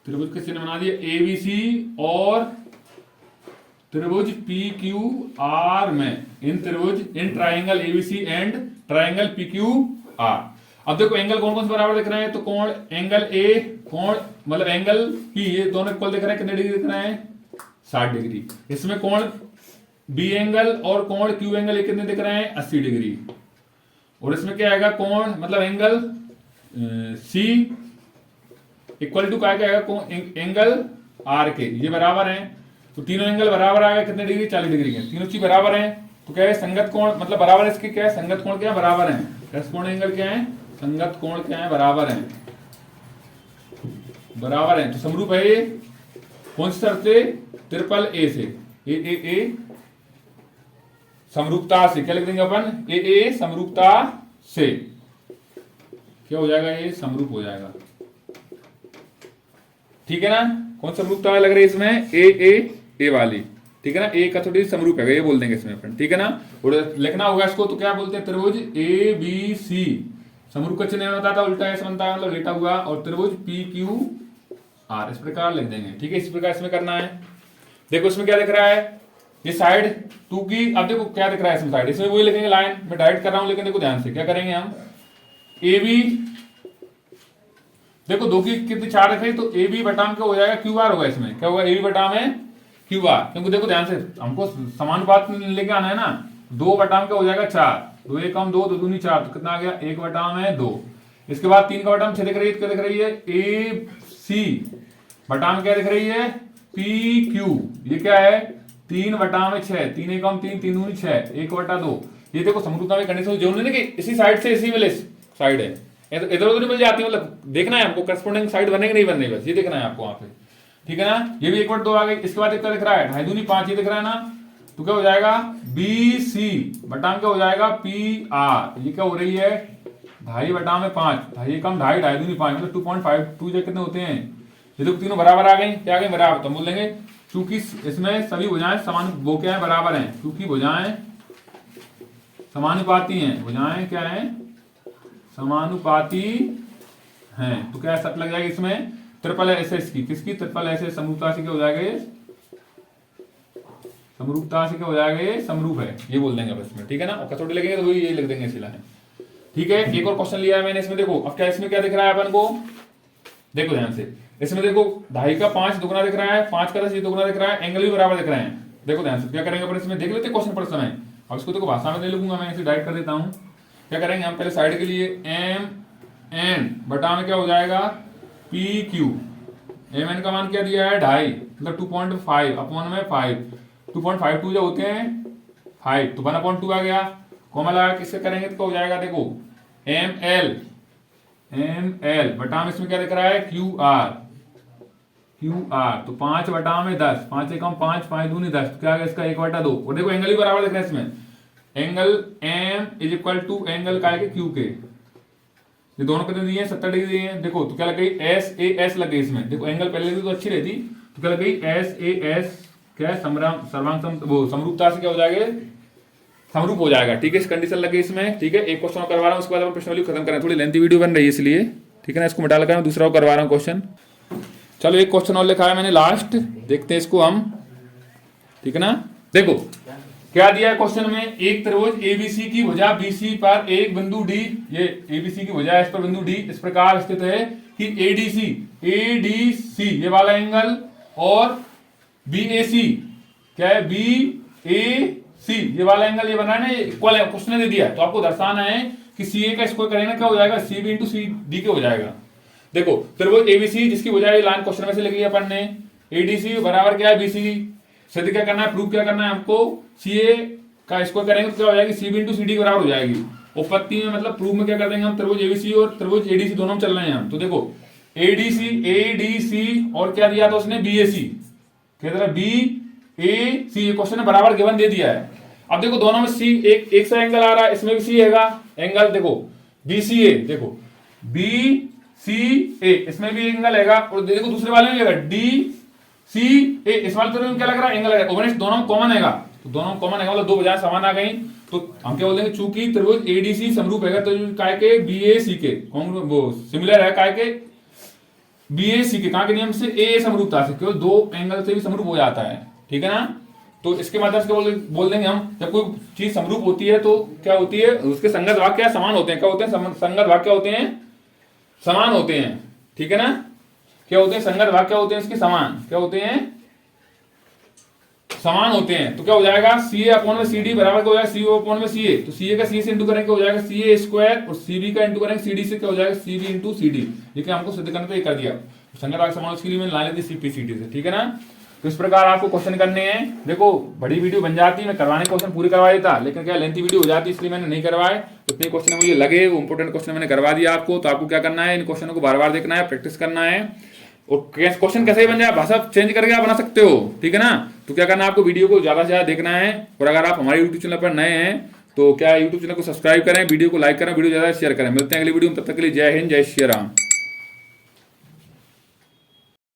त्रिभुज के चिन्ह बना दिए एबीसी और त्रिभुज पी क्यू आर में, इन त्रिभुज in triangle ABC and triangle P Q R. अब देखो एंगल कौन कौन से बराबर दिख रहे हैं, तो कोण एंगल ए, कोण मतलब एंगल पी, ये दोनों इक्वल दिख रहे हैं, कितने डिग्री दिख रहे हैं 60 डिग्री। इसमें कोण बी एंगल और कोण क्यू एंगल ये कितने दिख रहे हैं 80 डिग्री। और इसमें क्या आएगा कोण मतलब एंगल सी इक्वल टू क्या आएगा एंगल आर के, ये बराबर है, तो तीनों एंगल बराबर आ गए कितने डिग्री 40 डिग्री के, तीनों चीज बराबर है, तो क्या है संगत कोण मतलब बराबर है इसके, क्या है संगत कोण क्या है बराबर है, करेस्पॉन्डिंग एंगल क्या है संगत कोण क्या है बराबर है, बराबर है। तो समरूप है ये कौन सी शर्त से, ट्रिपल ए से, ए समरूपता से, क्या लिख देंगे अपन ए समरूपता से, क्या हो जाएगा ये समरूप हो जाएगा, ठीक है ना। कौन समरूपता लग रही है इसमें, ए वाली, ठीक है ना, ए का थोड़ी समरूप है ये बोल देंगे इसमें अपन, ठीक है ना। और लिखना होगा इसको तो क्या बोलते हैं, त्रिभुज ए बी सी समरूप का चिन्ह होता था उल्टा ऐसे बनता है मतलब लेटा हुआ, और त्रिभुज पी क्यू आर इस प्रकार लिख देंगे, ठीक है। इस प्रकार इसमें करना है। देखो इसमें क्या दिख रहा है, ये साइड टू की, अब देखो क्या दिख रहा है इसमें साइड, इसमें वही लिखेंगे लाइन, मैं डायरेक्ट कर रहा हूं लेकिन देखो ध्यान से क्या करेंगे हम, ए बी देखो दो की कितनी चार रखे तो ए बी बटाम क्या हो जाएगा क्यू आर होगा, इसमें क्या होगा ए बी बटाम है क्यू आर, क्योंकि देखो ध्यान से हमको समानुपात लेके आना है ना, दो बटाम क्या हो जाएगा चार, दो एक कम दो दूनी चार, तो कितना आ गया एक बटाम है दो। इसके बाद तीन का बटाम छह दिख रही है, क्या दिख रही है ए सी बटाम क्या दिख रही है पी क्यू, ये क्या है तीन बटाम है छह, तीन एक कम तीन, तीन दूनी छह, एक बटा दो। ये देखो समरूपता में कंडीशन जरूरी नहीं कि इसी साइड से इसी वाले साइड है, इधर उधर मिल जाती है, मतलब देखना है हमको करस्पॉन्डिंग साइड बने कि नहीं बन रही, बस ये देखना है आपको वहां पे, ठीक है ना। ये भी एक बट दो आ गई। इसके बाद एक दिख रहा है ढाई दूनी पांच, ये दिख रहा है ना, तो क्या हो जाएगा बी सी बटाम क्या हो जाएगा पी आर, ये क्या हो रही है ढाई बटाम में पांच, ढाई कम ढाई, ढाई दूनी पांच मतलब 2.52 कितने होते हैं, ये तो तीनों बराबर आ गई, क्या आ गई बराबर, तो बोल देंगे क्योंकि इसमें सभी भुजाएं समान वो क्या है बराबर हैं, क्योंकि भुजाएं समानुपाती हैं, भुजाएं क्या है समानुपाती हैं, तो क्या शर्त लग जाएगी इसमें ट्रिपल एस एस की, किसकी ट्रिपल एस एस समरूपता से क्या हो जाएगा ये समरूपता से क्या हो जाएगा ये समरूप है, ये बोल देंगे बस में, ठीक है ना। और कसौटी लगेंगे तो वही ये लिख देंगे सिला है, ठीक है। एक और क्वेश्चन लिया है मैंने इसमें, देखो अब क्या इसमें क्या दिख रहा है अपन को, देखो ध्यान से इसमें देखो ढाई का पांच दुगना दिख रहा है, पांच का 10 ये दुगना दिख रहा है, एंगल भी बराबर दिख रहे हैं। देखो ध्यान से क्या करेंगे अपन इसमें देख लेते क्वेश्चन पर समय, अब इसको देखो भाषा में नहीं लिखूंगा मैं, इसे डायरेक्ट कर देता हूं। क्या करेंगे हम पहले साइड के लिए एम एन बटा में क्या हो जाएगा पी क्यू, एम एन का मान क्या दिया है ढाई मतलब 2.5 अपॉन में 5, 2.52 जो होते हैं 5 तो 1/2 आ गया, कॉमा लगा किससे करेंगे तो हो जाएगा देखो एम एल बटा में इसमें क्या दिख रहा है क्यू आर तो 5 बटा में 10, 5 एकम 5, 5 दूनी 10, क्या आ गया इसका 1/2। और देखो एंगल भी बराबर दिख रहा है इसमें, angle M is equal to angle का है क्यू के, ये दोनों कितने दिए हैं 70 डिग्री दिए हैं। देखो तो क्या लग गई एस ए एस लग गई इसमें, देखो एंगल पहले भी तो अच्छी रहती, तो क्या लग गई एस ए एस क्या सर्वांग वो समरूपता से क्या हो जाएगा समरूप हो जाएगा, ठीक है। इस कंडीशन लग गई इसमें, ठीक है। एक क्वेश्चन करवा रहा हूँ उसके बाद हम प्रश्नावली खत्म करें, थोड़ी लेंथी वीडियो बन रही है इसलिए, ठीक है ना। इसको मिटा लगा दूसरा करवा रहा हूँ क्वेश्चन। चलो एक क्वेश्चन और लिखा है मैंने लास्ट, देखते हैं इसको हम, ठीक है ना। देखो क्या दिया है क्वेश्चन में, एक त्रिभुज एबीसी की भुजा बीसी पर एक बिंदु डी, ये एबीसी की भुजा है इस पर बिंदु डी इस प्रकार स्थित है कि एडीसी ये वाला एंगल और बीएसी क्या है बीएसी ये वाला एंगल ये बना है ना, इक्वल है, क्वेश्चन ने दे दिया तो आपको दर्शाना है कि सीए का स्क्वायर करेंगे क्या हो जाएगा C B into C D के हो जाएगा। देखो त्रिभुज एबीसी जिसकी भुजा ये लाइन क्वेश्चन में से लिख लिया अपन ने, एडीसी बराबर क्या है बीसी, सिद्ध क्या करना है प्रूव क्या करना है हमको, सीए का स्क्वायर करेंगे तो क्या हो जाएगी सीबी इंटू सीडी के बराबर हो जाएगी। उपपत्ति में मतलब प्रूफ में क्या कर देंगे हम, त्रिभुज एबीसी और त्रिभुज एडीसी दोनों में चल रहे हैं हम, तो देखो एडीसी और क्या दिया था उसने बीएसी, क्या था बी ए सी, ये क्वेश्चन ने बराबर गिवन दे दिया है। अब देखो दोनों में सी एक सा एंगल आ रहा है, इसमें भी सी हैगा एंगल, देखो बीसीए, देखो बी सी ए इसमें भी एंगल हैगा, और देखो दूसरे वाले में भी हैगा डी सी ए, इस वाले तो क्या लग रहा है एंगल है, ओवरनेस दोनों कॉमन हैगा, तो दोनों कॉमन हैगा मतलब दो बजाय समान आ गई, तो हम क्या बोलेंगे चूंकि त्रिभुज एडीसी समरूप हैगा तो काय के बीएसी के वो सिमिलर है काय के बीएसी के, कहां के नियम से ए समरूपता से, केवल दो एंगल से भी समरूप हो जाता है, ठीक है ना। तो इसके माध्यम से बोल देंगे हम जब कोई चीज समरूप होती है तो क्या होती है उसके संगत वाक्य क्या समान होते हैं, क्या होते हैं संगत वाक्य होते हैं समान होते हैं, ठीक है ना। क्या होते हैं संगत वाक्य होते हैं इसके समान, क्या होते हैं समान होते हैं, तो क्या हो जाएगा सी ए अपॉन में सी डी बराबर क्या हो जाएगा सी ओ अपॉन में सी ए, तो सी ए का सी से इंटू करेंगे हो जाएगा सी ए स्क्वायर, और सी बी का इंटू करेंगे सी डी से क्या हो जाएगा C B into C D, ये क्या हमको सिद्ध करने पे कर दिया संगत वाक्य समान, उसके लिए मैंने ला लेती सी पी सी डी से, ठीक है ना। तो इस प्रकार आपको क्वेश्चन करने हैं। देखो बड़ी वीडियो बन जाती, मैं करवाने क्वेश्चन पूरे करवा देता, लेकिन क्या लेंथी वीडियो हो जाती, इसलिए मैंने नहीं करवाए। इतने क्वेश्चन मुझे लगे, वो इंपॉर्टेंट क्वेश्चन मैंने करवा दिया आपको। तो आपको क्या करना है, इन क्वेश्चनों को बार बार देखना है, प्रैक्टिस करना है, और क्वेश्चन कैसे बन जाए, भाषा चेंज करके आप बना सकते हो, ठीक है ना। तो क्या करना है, आपको वीडियो को ज्यादा से ज्यादा देखना है। और अगर आप हमारे यूट्यूब चैनल पर नए हैं तो क्या यूट्यूब चैनल को सब्सक्राइब करें, वीडियो को लाइक करें, वीडियो ज्यादा शेयर करें। मिलते हैं अगली वीडियो में, तब तक के लिए जय हिंद, जय श्री राम।